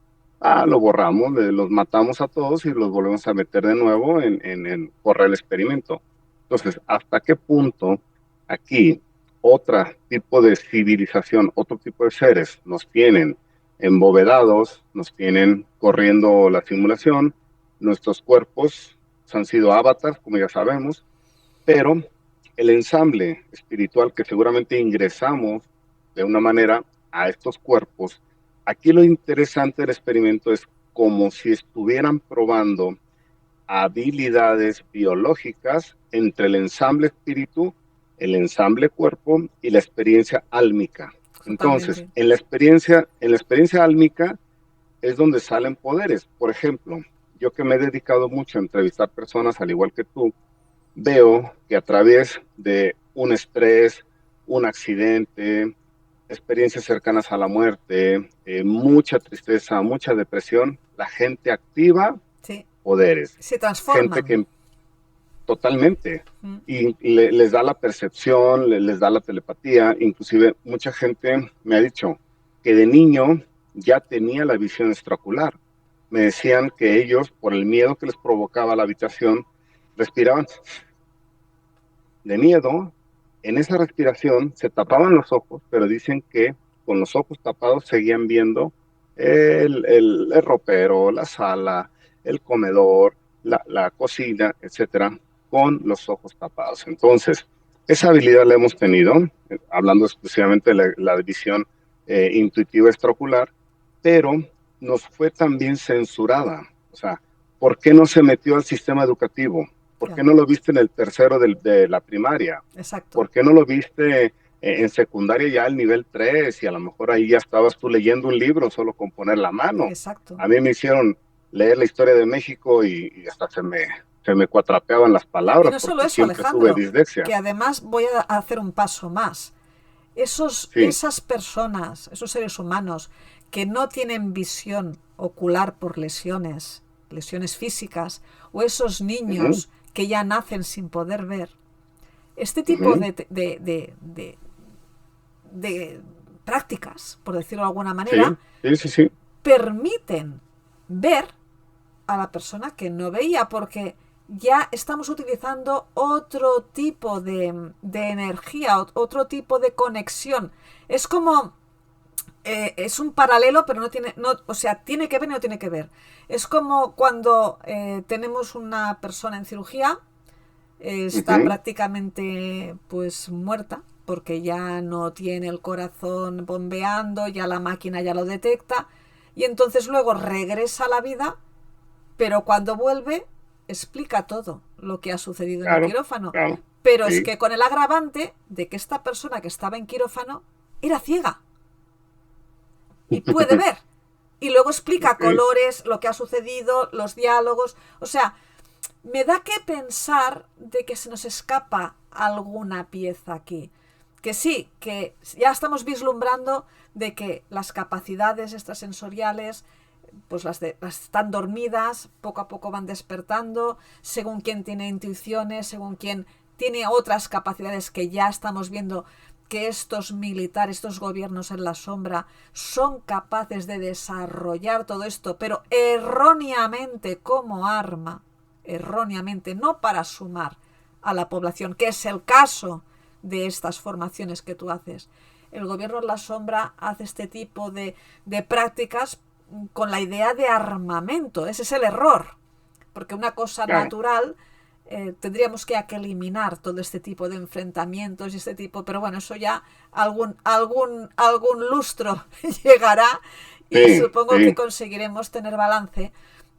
lo borramos, los matamos a todos y los volvemos a meter de nuevo en correr el experimento. Entonces, ¿hasta qué punto aquí otro tipo de civilización, otro tipo de seres nos tienen embovedados, nos tienen corriendo la simulación, nuestros cuerpos han sido avatars, como ya sabemos, pero el ensamble espiritual que seguramente ingresamos de una manera a estos cuerpos, aquí lo interesante del experimento es como si estuvieran probando habilidades biológicas entre el ensamble espíritu, el ensamble cuerpo y la experiencia álmica. Entonces, Totalmente. en la experiencia álmica es donde salen poderes. Por ejemplo, yo que me he dedicado mucho a entrevistar personas al igual que tú, veo que a través de un estrés, un accidente, experiencias cercanas a la muerte, mucha tristeza, mucha depresión, la gente activa Sí. poderes. Se Gente transforman. que totalmente. Mm. Y les da la percepción, les da la telepatía. Inclusive mucha gente me ha dicho que de niño ya tenía la visión extraocular. Me decían que ellos, por el miedo que les provocaba la habitación, respiraban de miedo. En esa respiración se tapaban los ojos, pero dicen que con los ojos tapados seguían viendo el ropero, la sala, el comedor, la cocina, etcétera, con los ojos tapados. Entonces, esa habilidad la hemos tenido, hablando exclusivamente de la visión intuitiva extraocular, pero nos fue también censurada. O sea, ¿por qué no se metió al sistema educativo? ¿Por qué Ya, no lo viste en el tercero de la primaria? exacto. ¿Por qué no lo viste en secundaria ya al nivel 3 y a lo mejor ahí ya estabas tú leyendo un libro solo con poner la mano? Exacto. A mí me hicieron leer la historia de México y hasta se me cuatrapeaban las Y palabras no solo porque eso, siempre tuve Alejandro, dislexia. que además voy a hacer un paso más. Sí, Esas personas, esos seres humanos que no tienen visión ocular por lesiones físicas, o esos ujú, niños que ya nacen sin poder ver, este tipo ujú, de prácticas, por decirlo de alguna manera, sí, sí, sí, sí, permiten ver a la persona que no veía, porque ya estamos utilizando otro tipo de energía, otro tipo de conexión. Es como, es un paralelo, pero no tiene, no, o sea, tiene que ver y no tiene que ver. Es como cuando tenemos una persona en cirugía, está ujú, prácticamente pues muerta, porque ya no tiene el corazón bombeando, ya la máquina ya lo detecta, y entonces luego regresa a la vida, pero cuando vuelve explica todo lo que ha sucedido en el claro, quirófano. claro, Pero es sí, que con el agravante de que esta persona que estaba en quirófano era ciega y puede ver. Y luego explica ok, colores, lo que ha sucedido, los diálogos. O sea, me da que pensar de que se nos escapa alguna pieza aquí. Que sí, que ya estamos vislumbrando de que las capacidades extrasensoriales pues las están dormidas, poco a poco van despertando, según quien tiene intuiciones, según quien tiene otras capacidades que ya estamos viendo que estos militares, estos gobiernos en la sombra, son capaces de desarrollar todo esto, pero erróneamente como arma, erróneamente, no para sumar a la población, que es el caso de estas formaciones que tú haces. El gobierno en la sombra hace este tipo de prácticas con la idea de armamento. Ese es el error. Porque una cosa claro, natural, tendríamos que eliminar todo este tipo de enfrentamientos y este tipo, pero bueno, eso ya algún lustro llegará y sí, supongo que sí, conseguiremos tener balance.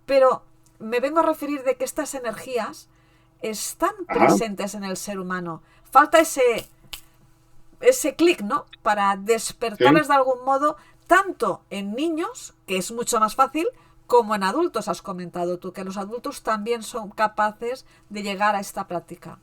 Pero me vengo a referir de que estas energías están ajá, presentes en el ser humano. Falta ese clic, ¿no? Para sí. despertarles de algún modo, tanto en niños, que es mucho más fácil, como en adultos. Has comentado tú que los adultos también son capaces de llegar a esta práctica.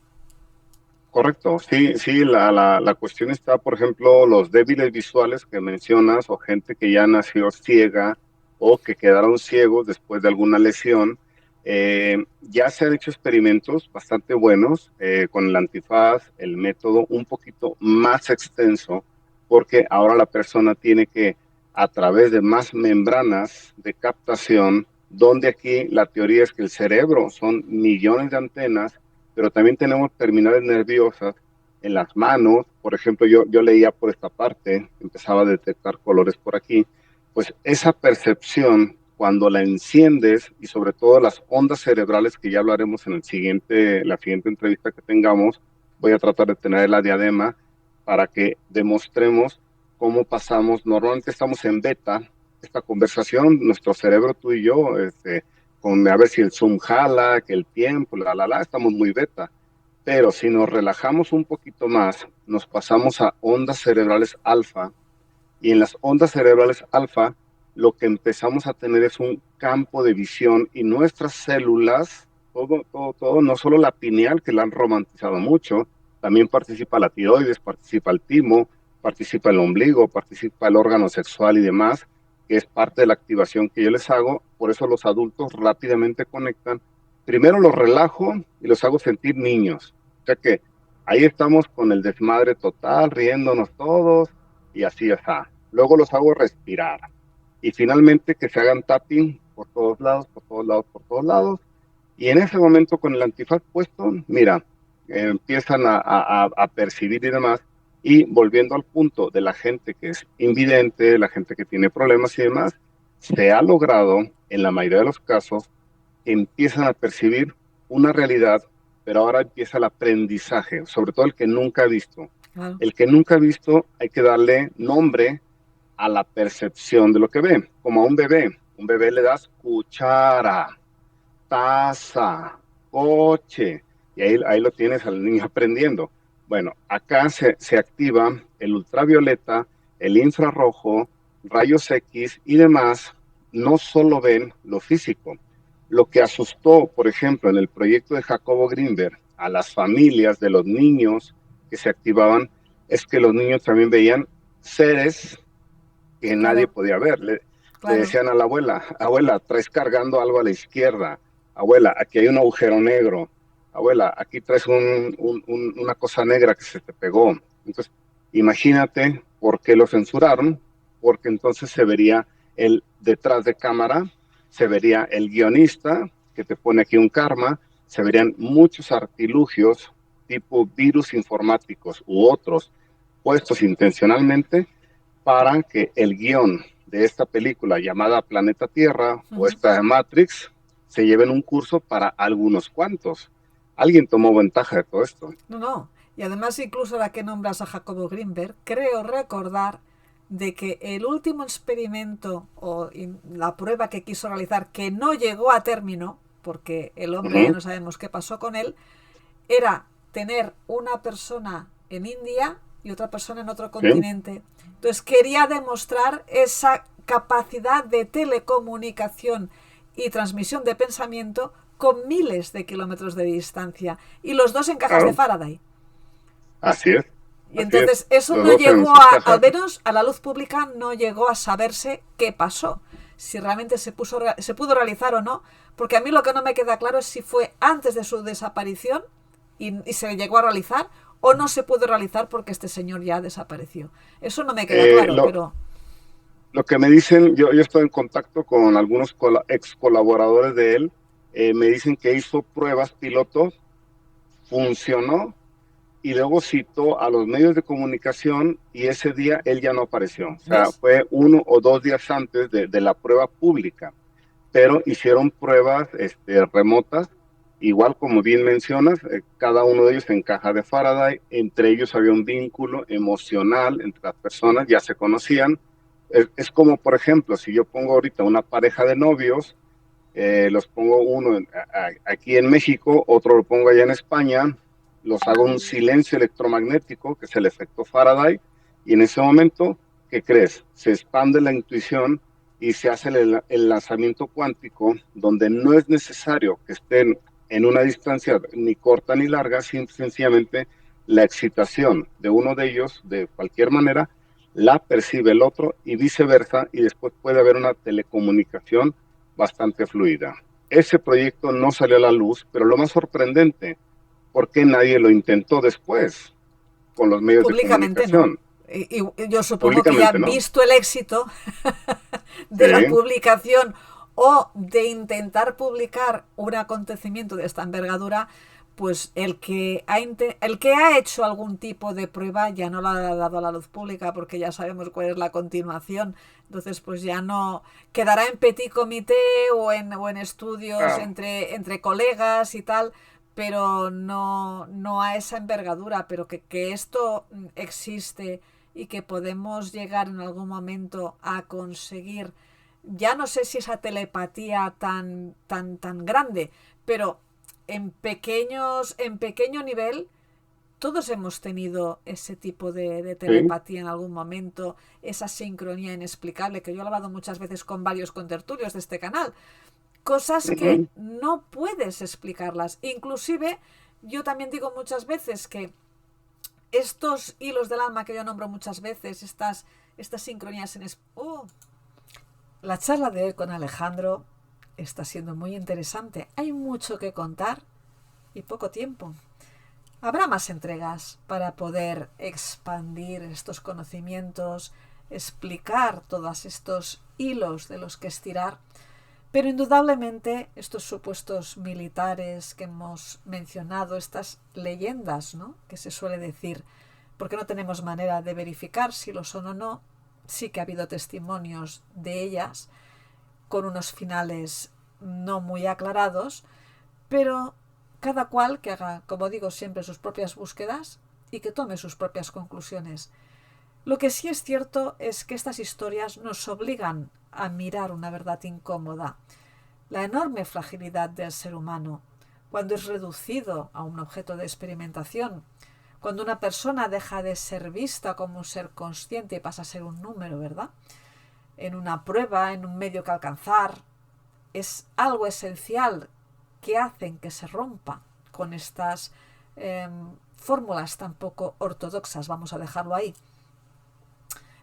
Correcto, sí, sí, la cuestión está, por ejemplo, los débiles visuales que mencionas o gente que ya nació ciega o que quedaron ciegos después de alguna lesión. Ya se han hecho experimentos bastante buenos con el antifaz, el método un poquito más extenso, porque ahora la persona tiene que, a través de más membranas de captación, donde aquí la teoría es que el cerebro son millones de antenas, pero también tenemos terminales nerviosas en las manos. Por ejemplo, yo leía por esta parte, empezaba a detectar colores por aquí, pues esa percepción, cuando la enciendes y sobre todo las ondas cerebrales, que ya hablaremos en la siguiente entrevista que tengamos, voy a tratar de tener la diadema para que demostremos cómo pasamos, normalmente estamos en beta, esta conversación, nuestro cerebro, tú y yo, con a ver si el Zoom jala, que el tiempo, estamos muy beta. Pero si nos relajamos un poquito más, nos pasamos a ondas cerebrales alfa, y en las ondas cerebrales alfa, lo que empezamos a tener es un campo de visión y nuestras células, todo, todo, todo, no solo la pineal, que la han romantizado mucho, también participa la tiroides, participa el timo, participa el ombligo, participa el órgano sexual y demás, que es parte de la activación que yo les hago. Por eso los adultos rápidamente conectan primero los relajo y los hago sentir niños. O sea que ahí estamos con el desmadre total, riéndonos todos y así está. Luego los hago respirar. Y finalmente que se hagan tapping por todos lados, por todos lados, por todos lados. Y en ese momento con el antifaz puesto, mira, empiezan a percibir y demás. Y volviendo al punto de la gente que es invidente, la gente que tiene problemas y demás, se ha logrado en la mayoría de los casos que empiezan a percibir una realidad, pero ahora empieza el aprendizaje, sobre todo el que nunca ha visto. Claro. El que nunca ha visto hay que darle nombre a la percepción de lo que ve, como a un bebé. Un bebé le das cuchara, taza, coche, y ahí lo tienes al niño aprendiendo. Bueno, acá se activa el ultravioleta, el infrarrojo, rayos X y demás. No solo ven lo físico. Lo que asustó, por ejemplo, en el proyecto de Jacobo Greenberg a las familias de los niños que se activaban, es que los niños también veían seres que nadie Claro, podía ver. Le claro. decían a la abuela, abuela, traes cargando algo a la izquierda, abuela, aquí hay un agujero negro, abuela, aquí traes una cosa negra que se te pegó. Entonces, imagínate por qué lo censuraron, porque entonces se vería el detrás de cámara, se vería el guionista que te pone aquí un karma, se verían muchos artilugios tipo virus informáticos u otros puestos intencionalmente para que el guión de esta película llamada Planeta Tierra o Ujú. esta de Matrix se lleven un curso para algunos cuantos. Alguien tomó ventaja de todo esto. No, no. Y además, incluso ahora que nombras a Jacobo Greenberg, creo recordar de que el último experimento o la prueba que quiso realizar, que no llegó a término, porque el hombre ya Uh-huh. no sabemos qué pasó con él, era tener una persona en India y otra persona en otro ¿Sí? continente. Entonces quería demostrar esa capacidad de telecomunicación y transmisión de pensamiento con miles de kilómetros de distancia y los dos en cajas de Claro, Faraday. así es, Y así es. entonces eso Los no dos en llegó sus a, al cajas. menos a la luz pública, no llegó a saberse qué pasó, si realmente se pudo realizar o no, porque a mí lo que no me queda claro es si fue antes de su desaparición y se llegó a realizar o no se pudo realizar porque este señor ya desapareció. Eso no me queda Eh, claro, lo, pero lo que me dicen, yo estoy en contacto con algunos ex colaboradores de él, me dicen que hizo pruebas piloto, funcionó y luego citó a los medios de comunicación y ese día él ya no apareció. O sea, ¿ves? fue 1 o 2 días antes de la prueba pública, pero hicieron pruebas remotas, igual como bien mencionas, cada uno de ellos en caja de Faraday, entre ellos había un vínculo emocional entre las personas, ya se conocían. Es como, por ejemplo, si yo pongo ahorita una pareja de novios, los pongo uno aquí en México, otro lo pongo allá en España, los hago un silencio electromagnético, que es el efecto Faraday, y en ese momento, ¿qué crees? Se expande la intuición y se hace el lanzamiento cuántico, donde no es necesario que estén en una distancia ni corta ni larga, sencillamente la excitación de uno de ellos, de cualquier manera, la percibe el otro y viceversa, y después puede haber una telecomunicación bastante fluida. Ese proyecto no salió a la luz, pero lo más sorprendente, ¿por qué nadie lo intentó después con los medios de Públicamente no. comunicación? Y yo supongo que ya Públicamente no. visto el éxito Sí, de la publicación o de intentar publicar un acontecimiento de esta envergadura, pues el que ha hecho algún tipo de prueba ya no la ha dado a la luz pública porque ya sabemos cuál es la continuación. Entonces, pues ya no quedará en petit comité o en estudios claro. entre colegas y tal, pero no, no a esa envergadura, pero que esto existe y que podemos llegar en algún momento a conseguir, ya no sé si esa telepatía tan grande, pero en pequeño nivel todos hemos tenido ese tipo de Sí. telepatía en algún momento, esa sincronía inexplicable que yo he hablado muchas veces con varios contertulios de este canal, cosas que Uh-huh. no puedes explicarlas. Inclusive yo también digo muchas veces que estos hilos del alma que yo nombro muchas veces, estas sincronías la charla de hoy con Alejandro está siendo muy interesante. Hay mucho que contar y poco tiempo. Habrá más entregas para poder expandir estos conocimientos, explicar todos estos hilos de los que estirar, pero indudablemente estos supuestos militares que hemos mencionado, estas leyendas, ¿no?, que se suele decir, porque no tenemos manera de verificar si lo son o no, sí que ha habido testimonios de ellas con unos finales no muy aclarados, pero cada cual que haga, como digo siempre, sus propias búsquedas y que tome sus propias conclusiones. Lo que sí es cierto es que estas historias nos obligan a mirar una verdad incómoda, la enorme fragilidad del ser humano, cuando es reducido a un objeto de experimentación, cuando una persona deja de ser vista como un ser consciente y pasa a ser un número, ¿verdad?, en una prueba, en un medio que alcanzar. Es algo esencial que hacen que se rompa con estas fórmulas tan poco ortodoxas, vamos a dejarlo ahí.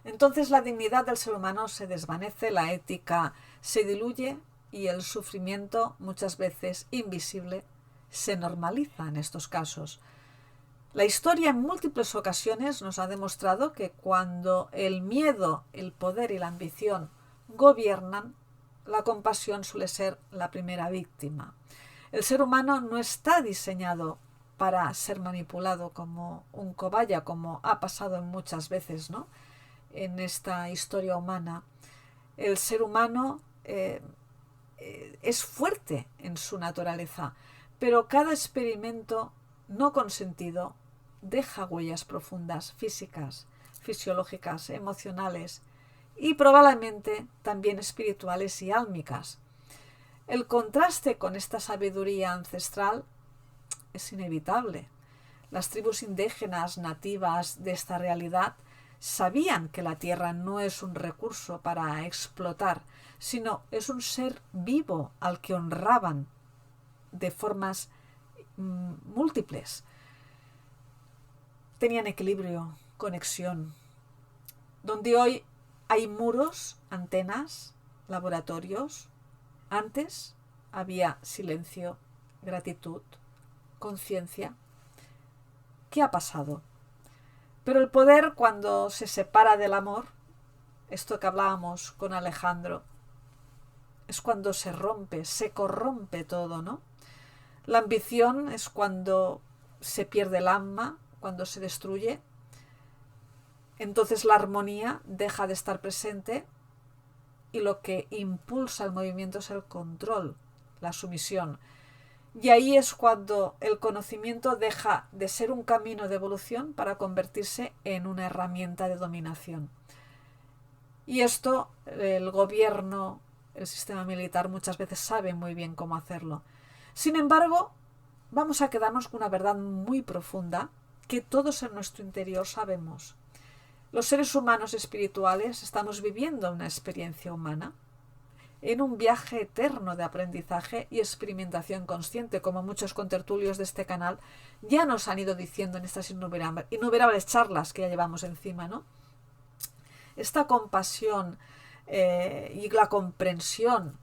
Entonces la dignidad del ser humano se desvanece, la ética se diluye y el sufrimiento, muchas veces invisible, se normaliza en estos casos. La historia en múltiples ocasiones nos ha demostrado que cuando el miedo, el poder y la ambición gobiernan, la compasión suele ser la primera víctima. El ser humano no está diseñado para ser manipulado como un cobaya, como ha pasado muchas veces, ¿no?, en esta historia humana. El ser humano es fuerte en su naturaleza, pero cada experimento no consentido deja huellas profundas, físicas, fisiológicas, emocionales y probablemente también espirituales y álmicas. El contraste con esta sabiduría ancestral es inevitable. Las tribus indígenas nativas de esta realidad sabían que la tierra no es un recurso para explotar, sino es un ser vivo al que honraban de formas múltiples. Tenían equilibrio, conexión. Donde hoy hay muros, antenas, laboratorios, antes había silencio, gratitud, conciencia. ¿Qué ha pasado? Pero el poder, cuando se separa del amor, esto que hablábamos con Alejandro, es cuando se rompe, se corrompe todo, ¿no? La ambición es cuando se pierde el alma, cuando se destruye. Entonces la armonía deja de estar presente y lo que impulsa el movimiento es el control, la sumisión. Y ahí es cuando el conocimiento deja de ser un camino de evolución para convertirse en una herramienta de dominación. Y esto el gobierno, el sistema militar muchas veces sabe muy bien cómo hacerlo. Sin embargo, vamos a quedarnos con una verdad muy profunda que todos en nuestro interior sabemos. Los seres humanos espirituales estamos viviendo una experiencia humana en un viaje eterno de aprendizaje y experimentación consciente, como muchos contertulios de este canal ya nos han ido diciendo en estas innumerables charlas que ya llevamos encima, ¿no? Esta compasión y la comprensión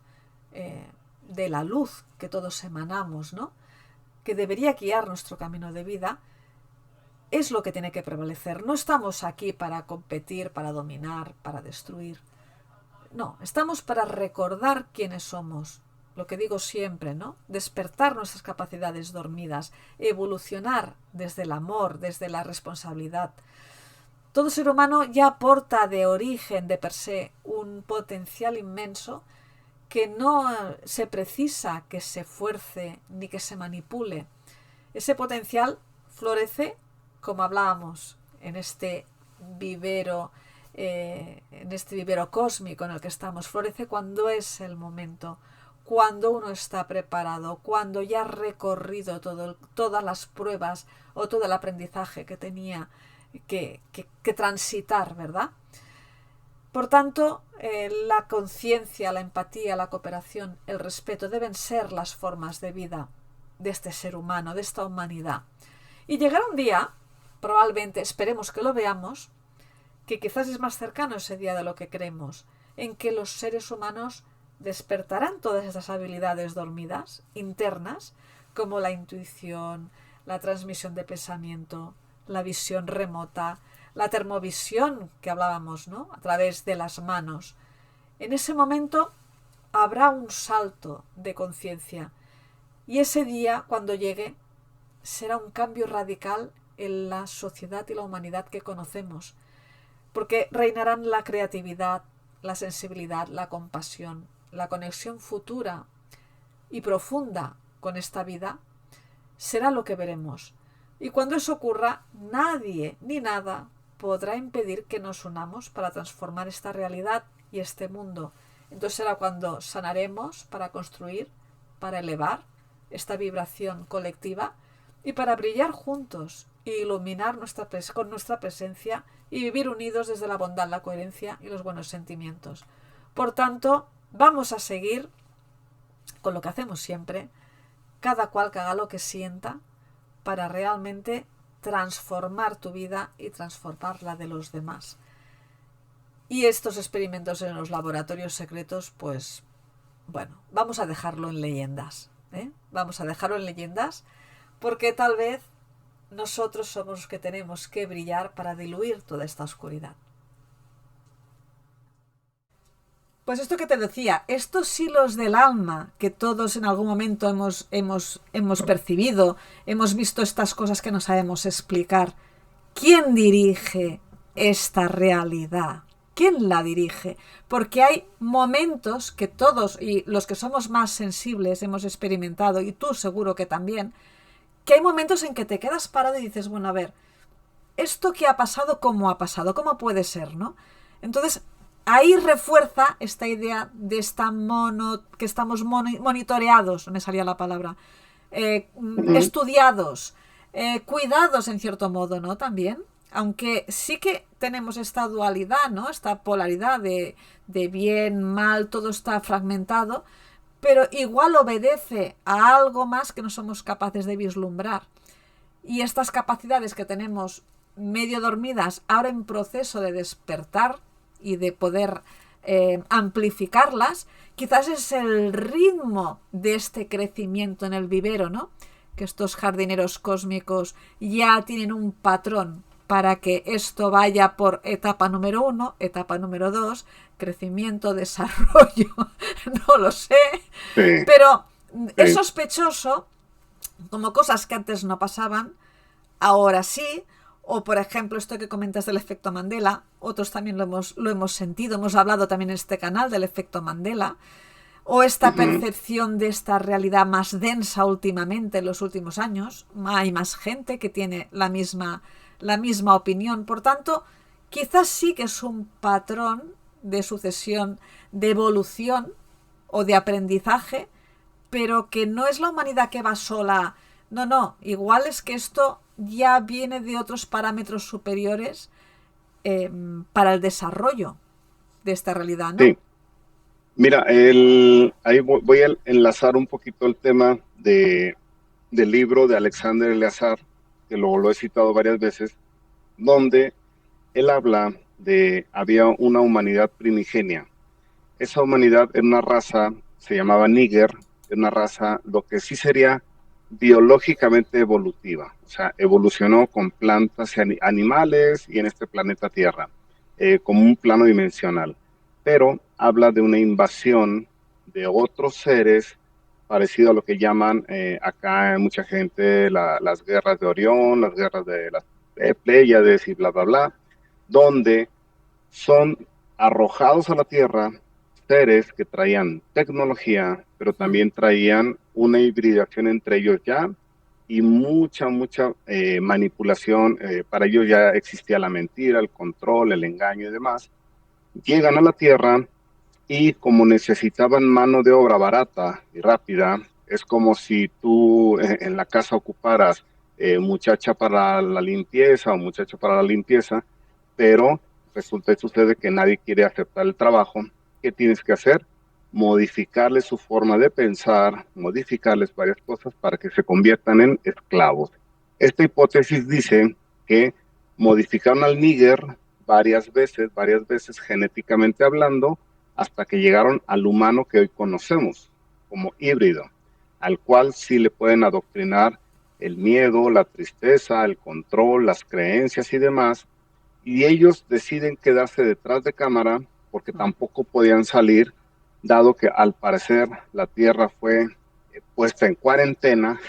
de la luz que todos emanamos, ¿no?, que debería guiar nuestro camino de vida, es lo que tiene que prevalecer. No estamos aquí para competir, para dominar, para destruir. No, estamos para recordar quiénes somos. Lo que digo siempre, ¿no? Despertar nuestras capacidades dormidas, evolucionar desde el amor, desde la responsabilidad. Todo ser humano ya aporta de origen, de per se, un potencial inmenso que no se precisa que se fuerce ni que se manipule. Ese potencial florece, como hablábamos, en este vivero cósmico en el que estamos. Florece cuando es el momento, cuando uno está preparado, cuando ya ha recorrido todas las pruebas o todo el aprendizaje que tenía que transitar, ¿verdad? Por tanto, la conciencia, la empatía, la cooperación, el respeto deben ser las formas de vida de este ser humano, de esta humanidad. Y llegará un día, probablemente, esperemos que lo veamos, que quizás es más cercano ese día de lo que creemos, en que los seres humanos despertarán todas esas habilidades dormidas, internas, como la intuición, la transmisión de pensamiento, la visión remota, la termovisión que hablábamos, ¿no? A través de las manos. En ese momento habrá un salto de conciencia y ese día, cuando llegue, será un cambio radical en la sociedad y la humanidad que conocemos, porque reinarán la creatividad, la sensibilidad, la compasión, la conexión futura y profunda con esta vida. Será lo que veremos. Y cuando eso ocurra, nadie ni nada podrá impedir que nos unamos para transformar esta realidad y este mundo. Entonces será cuando sanaremos para construir, para elevar esta vibración colectiva y para brillar juntos e iluminar con nuestra presencia y vivir unidos desde la bondad, la coherencia y los buenos sentimientos. Por tanto, vamos a seguir con lo que hacemos siempre, cada cual que haga lo que sienta para realmente transformar tu vida y transformar la de los demás. Y estos experimentos en los laboratorios secretos, pues, bueno, vamos a dejarlo en leyendas, ¿eh? Vamos a dejarlo en leyendas porque tal vez nosotros somos los que tenemos que brillar para diluir toda esta oscuridad. Pues esto que te decía, estos hilos del alma que todos en algún momento hemos percibido, hemos visto estas cosas que no sabemos explicar. ¿Quién dirige esta realidad? ¿Quién la dirige? Porque hay momentos que todos, y los que somos más sensibles, hemos experimentado, y tú seguro que también, que hay momentos en que te quedas parado y dices, bueno, a ver, ¿esto qué ha pasado? ¿Cómo ha pasado? ¿Cómo puede ser, no? Entonces, ahí refuerza esta idea de que estamos monitoreados, me salía la palabra, estudiados, cuidados en cierto modo, ¿no? También, aunque sí que tenemos esta dualidad, ¿no? Esta polaridad de bien, mal, todo está fragmentado, pero igual obedece a algo más que no somos capaces de vislumbrar. Y estas capacidades que tenemos medio dormidas, ahora en proceso de despertar y de poder amplificarlas, quizás es el ritmo de este crecimiento en el vivero, ¿no? Que estos jardineros cósmicos ya tienen un patrón para que esto vaya por etapa número 1, etapa número 2, crecimiento, desarrollo, no lo sé, Sí, pero es sí. sospechoso, como cosas que antes no pasaban, ahora sí. O, por ejemplo, esto que comentas del efecto Mandela, otros también lo hemos sentido, hemos hablado también en este canal del efecto Mandela, o esta percepción de esta realidad más densa últimamente, en los últimos años. Hay más gente que tiene la misma opinión. Por tanto, quizás sí que es un patrón de sucesión, de evolución o de aprendizaje, pero que no es la humanidad que va sola. No, igual es que esto ya viene de otros parámetros superiores para el desarrollo de esta realidad, ¿no? Sí. Mira, ahí voy a enlazar un poquito el tema del libro de Alexander Eleazar, que lo he citado varias veces, donde él habla había una humanidad primigenia. Esa humanidad era una raza, se llamaba Níger, era una raza, lo que sí sería biológicamente evolutiva, o sea, evolucionó con plantas y animales y en este planeta Tierra, como un plano dimensional, pero habla de una invasión de otros seres parecido a lo que llaman acá mucha gente las guerras de Orión, las guerras de las Pléyades y bla, bla, bla, donde son arrojados a la Tierra seres que traían tecnología, pero también traían una hibridación entre ellos ya y mucha manipulación. Para ellos ya existía la mentira, el control, el engaño y demás. Llegan a la Tierra y como necesitaban mano de obra barata y rápida, es como si tú en la casa ocuparas muchacha para la limpieza o muchacho para la limpieza, pero resulta y sucede que nadie quiere aceptar el trabajo. ¿Qué tienes que hacer? Modificarles su forma de pensar, modificarles varias cosas para que se conviertan en esclavos. Esta hipótesis dice que modificaron al níger varias veces genéticamente hablando, hasta que llegaron al humano que hoy conocemos como híbrido, al cual sí le pueden adoctrinar el miedo, la tristeza, el control, las creencias y demás, y ellos deciden quedarse detrás de cámara porque tampoco podían salir, dado que al parecer la Tierra fue puesta en cuarentena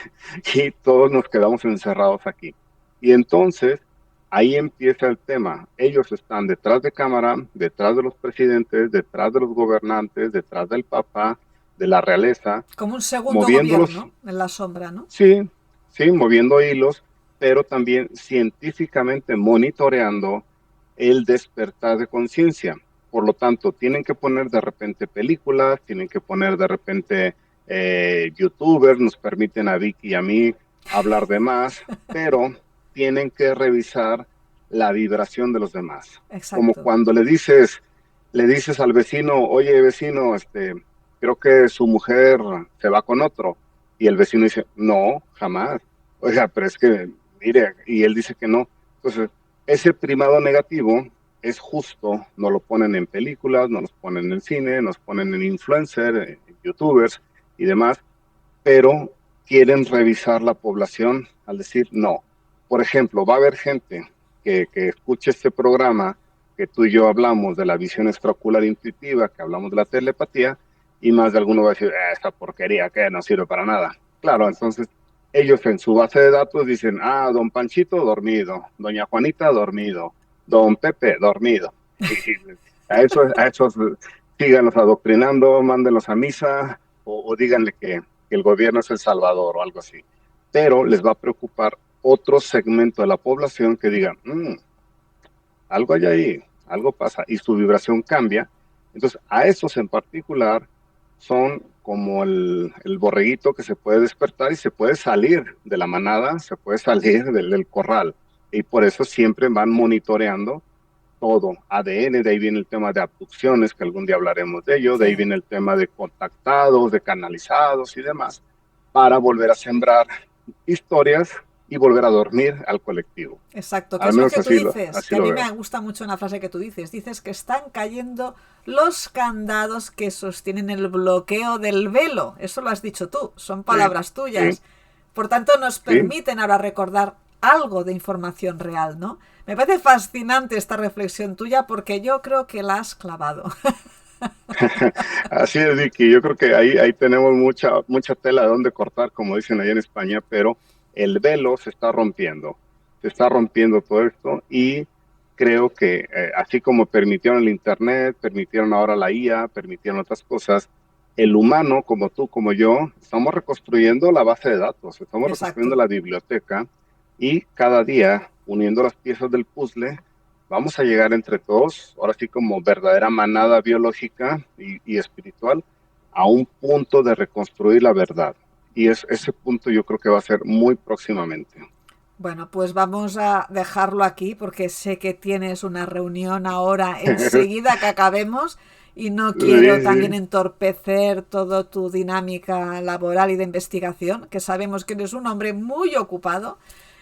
y todos nos quedamos encerrados aquí. Y entonces ahí empieza el tema. Ellos están detrás de cámara, detrás de los presidentes, detrás de los gobernantes, detrás del Papa, de la realeza, Como un segundo moviéndolos, gobierno en la sombra, ¿no? sí, sí, moviendo hilos, pero también científicamente monitoreando el despertar de conciencia. Por lo tanto, tienen que poner de repente películas, tienen que poner de repente youtubers, nos permiten a Vicky y a mí hablar de más, pero tienen que revisar la vibración de los demás. Como Exacto. cuando le dices al vecino, oye vecino, creo que su mujer se va con otro. Y el vecino dice, no, jamás. Oiga, pero es que, mire, y él dice que no. Entonces, ese primado negativo es justo, nos lo ponen en películas, nos lo ponen en cine, nos ponen en influencers, en youtubers y demás, pero quieren revisar la población al decir no. Por ejemplo, va a haber gente que escuche este programa, que tú y yo hablamos de la visión extraocular intuitiva, que hablamos de la telepatía, y más de alguno va a decir, esta porquería que no sirve para nada. Claro, entonces ellos en su base de datos dicen, don Panchito dormido, doña Juanita dormido, don Pepe dormido. Y a esos síganlos adoctrinando, mándenlos a misa o díganle que el gobierno es el salvador o algo así. Pero les va a preocupar otro segmento de la población que diga, algo hay ahí, algo pasa, y su vibración cambia. Entonces, a esos en particular son como el borreguito que se puede despertar y se puede salir de la manada, se puede salir del corral. Y por eso siempre van monitoreando todo, ADN, de ahí viene el tema de abducciones, que algún día hablaremos de ello, de ahí Sí. viene el tema de contactados, de canalizados y demás, para volver a sembrar historias y volver a dormir al colectivo. Exacto, que Al es lo menos que tú así lo, dices, así que a lo mí veo. me gusta mucho una frase que tú dices. Dices que están cayendo los candados que sostienen el bloqueo del velo. Eso lo has dicho tú, son Sí, palabras sí, tuyas. Por tanto, nos sí. permiten ahora recordar algo de información real, ¿no? Me parece fascinante esta reflexión tuya porque yo creo que la has clavado. Así es, Vicky. Yo creo que ahí tenemos mucha tela de donde cortar, como dicen allá en España, pero el velo se está rompiendo. Se está rompiendo todo esto y creo que así como permitieron el Internet, permitieron ahora la IA, permitieron otras cosas, el humano, como tú, como yo, estamos reconstruyendo la base de datos, estamos reconstruyendo Exacto. la biblioteca y cada día, uniendo las piezas del puzzle, vamos a llegar entre todos, ahora sí como verdadera manada biológica y espiritual, a un punto de reconstruir la verdad. Y ese punto yo creo que va a ser muy próximamente. Bueno, pues vamos a dejarlo aquí porque sé que tienes una reunión ahora enseguida que acabemos y no quiero Sí, también sí, entorpecer toda tu dinámica laboral y de investigación, que sabemos que eres un hombre muy ocupado.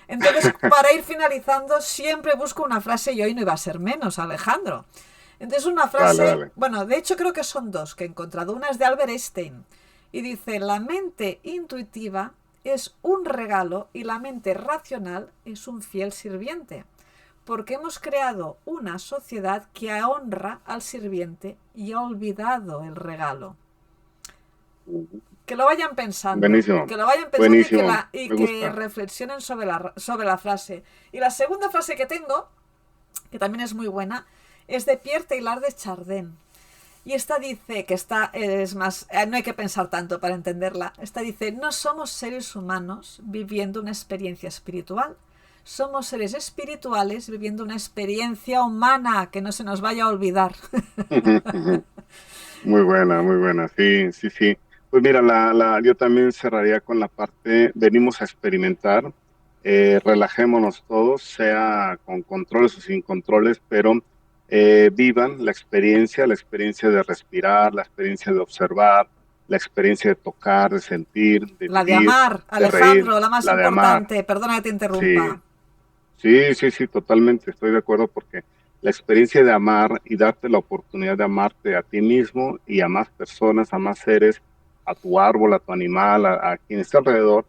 Entonces, para ir finalizando, siempre busco una frase y hoy no iba a ser menos, Alejandro. Entonces, una dale, frase, dale. bueno, de hecho creo que son dos que he encontrado. Una es de Albert Einstein y dice, la mente intuitiva es un regalo y la mente racional es un fiel sirviente, porque hemos creado una sociedad que honra al sirviente y ha olvidado el regalo. Que lo vayan pensando, Buenísimo, que lo vayan pensando y buenísimo, y me que gusta. reflexionen sobre la frase. Y la segunda frase que tengo, que también es muy buena, es de Pierre Teilhard de Chardin. Y esta dice, que esta es más, no hay que pensar tanto para entenderla, esta dice, no somos seres humanos viviendo una experiencia espiritual, somos seres espirituales viviendo una experiencia humana, que no se nos vaya a olvidar. Muy buena, sí, sí, sí. Pues mira, yo también cerraría con la parte, venimos a experimentar, relajémonos todos, sea con controles o sin controles, pero vivan la experiencia de respirar, la experiencia de observar, la experiencia de tocar, de sentir, de La de vivir, amar, de reír, Alejandro, la más la de amar. importante, perdona que te Sí, interrumpa. sí, sí, sí, totalmente, estoy de acuerdo porque la experiencia de amar y darte la oportunidad de amarte a ti mismo y a más personas, a más seres, a tu árbol, a tu animal, a quien está alrededor,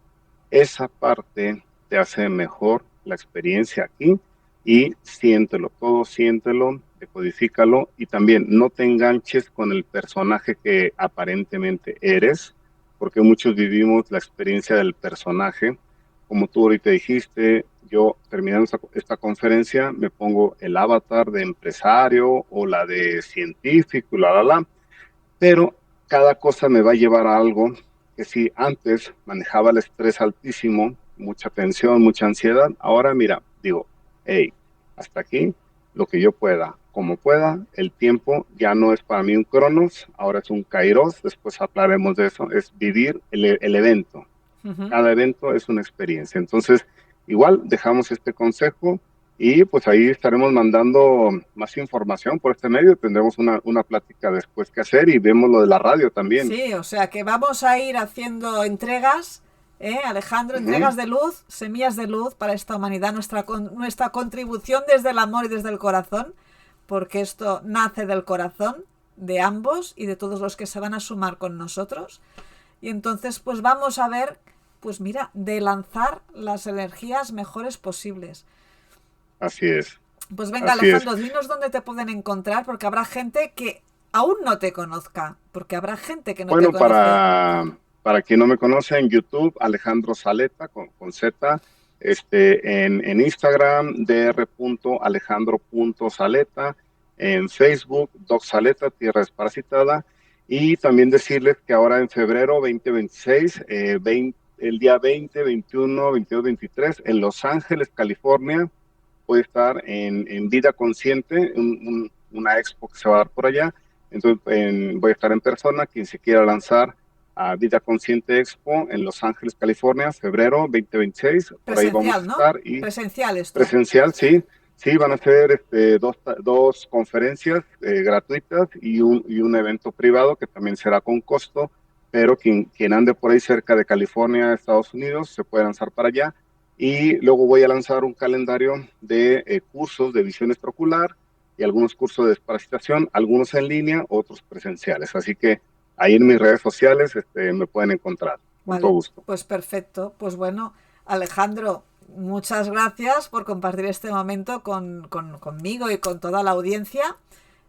esa parte te hace mejor la experiencia aquí y siéntelo, todo siéntelo, decodifícalo y también no te enganches con el personaje que aparentemente eres, porque muchos vivimos la experiencia del personaje. Como tú ahorita dijiste, yo terminando esta conferencia me pongo el avatar de empresario o la de científico, pero cada cosa me va a llevar a algo que si antes manejaba el estrés altísimo, mucha tensión, mucha ansiedad, ahora mira, digo, hey, hasta aquí, lo que yo pueda, como pueda, el tiempo ya no es para mí un cronos, ahora es un kairos, después hablaremos de eso, es vivir el evento. Cada evento es una experiencia. Entonces, igual dejamos este consejo y pues ahí estaremos mandando más información por este medio. Tendremos una plática después que hacer y vemos lo de la radio también. Sí, o sea que vamos a ir haciendo entregas, Alejandro, entregas de luz, semillas de luz para esta humanidad, nuestra contribución desde el amor y desde el corazón, porque esto nace del corazón de ambos y de todos los que se van a sumar con nosotros. Y entonces pues vamos a ver, pues mira, de lanzar las energías mejores posibles. Así es. Pues venga, Así Alejandro, es. dinos dónde te pueden encontrar, porque habrá gente que aún no te conozca, porque habrá gente que no Bueno, te conoce. para quien no me conoce, en YouTube, Alejandro Saleta, con Z, en Instagram, dr.alejandro.saleta, en Facebook, Doc Saleta, Tierra Desparasitada, y también decirles que ahora en febrero 2026, el día 20, 21, 22, 23, en Los Ángeles, California, voy a estar en Vida Consciente, una expo que se va a dar por allá. Entonces voy a estar en persona, quien se quiera lanzar a Vida Consciente Expo en Los Ángeles, California, febrero 2026, por ahí vamos a Presencial, ¿no? estar. Y Presencial esto. presencial, sí, sí, van a ser dos conferencias gratuitas y un evento privado que también será con costo, pero quien ande por ahí cerca de California, Estados Unidos, se puede lanzar para allá. Y luego voy a lanzar un calendario de cursos de visión extraocular y algunos cursos de desparasitación, algunos en línea, otros presenciales. Así que ahí en mis redes sociales me pueden encontrar. Con todo Vale, gusto. pues perfecto. Pues bueno, Alejandro, muchas gracias por compartir este momento conmigo y con toda la audiencia.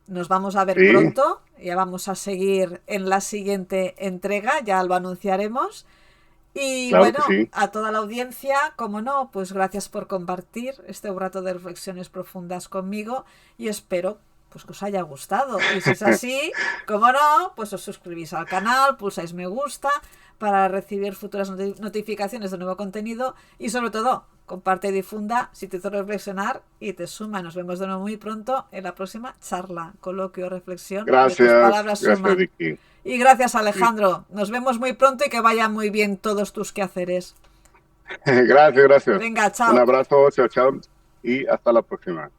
Nos vamos a ver Sí, pronto, ya vamos a seguir en la siguiente entrega, ya lo anunciaremos. Y claro que bueno, sí. a toda la audiencia, como no, pues gracias por compartir este rato de reflexiones profundas conmigo y espero pues que os haya gustado. Y si es así, como no, pues os suscribís al canal, pulsáis me gusta para recibir futuras notificaciones de nuevo contenido y sobre todo, comparte y difunda si te hizo reflexionar y te suma. Nos vemos de nuevo muy pronto en la próxima charla, coloquio, reflexión de tus palabras Gracias, suman. Vicky. Y gracias, Sí. Alejandro. Nos vemos muy pronto y que vayan muy bien todos tus quehaceres. Gracias. Venga, Un chao. abrazo, chao, chao, y hasta la próxima.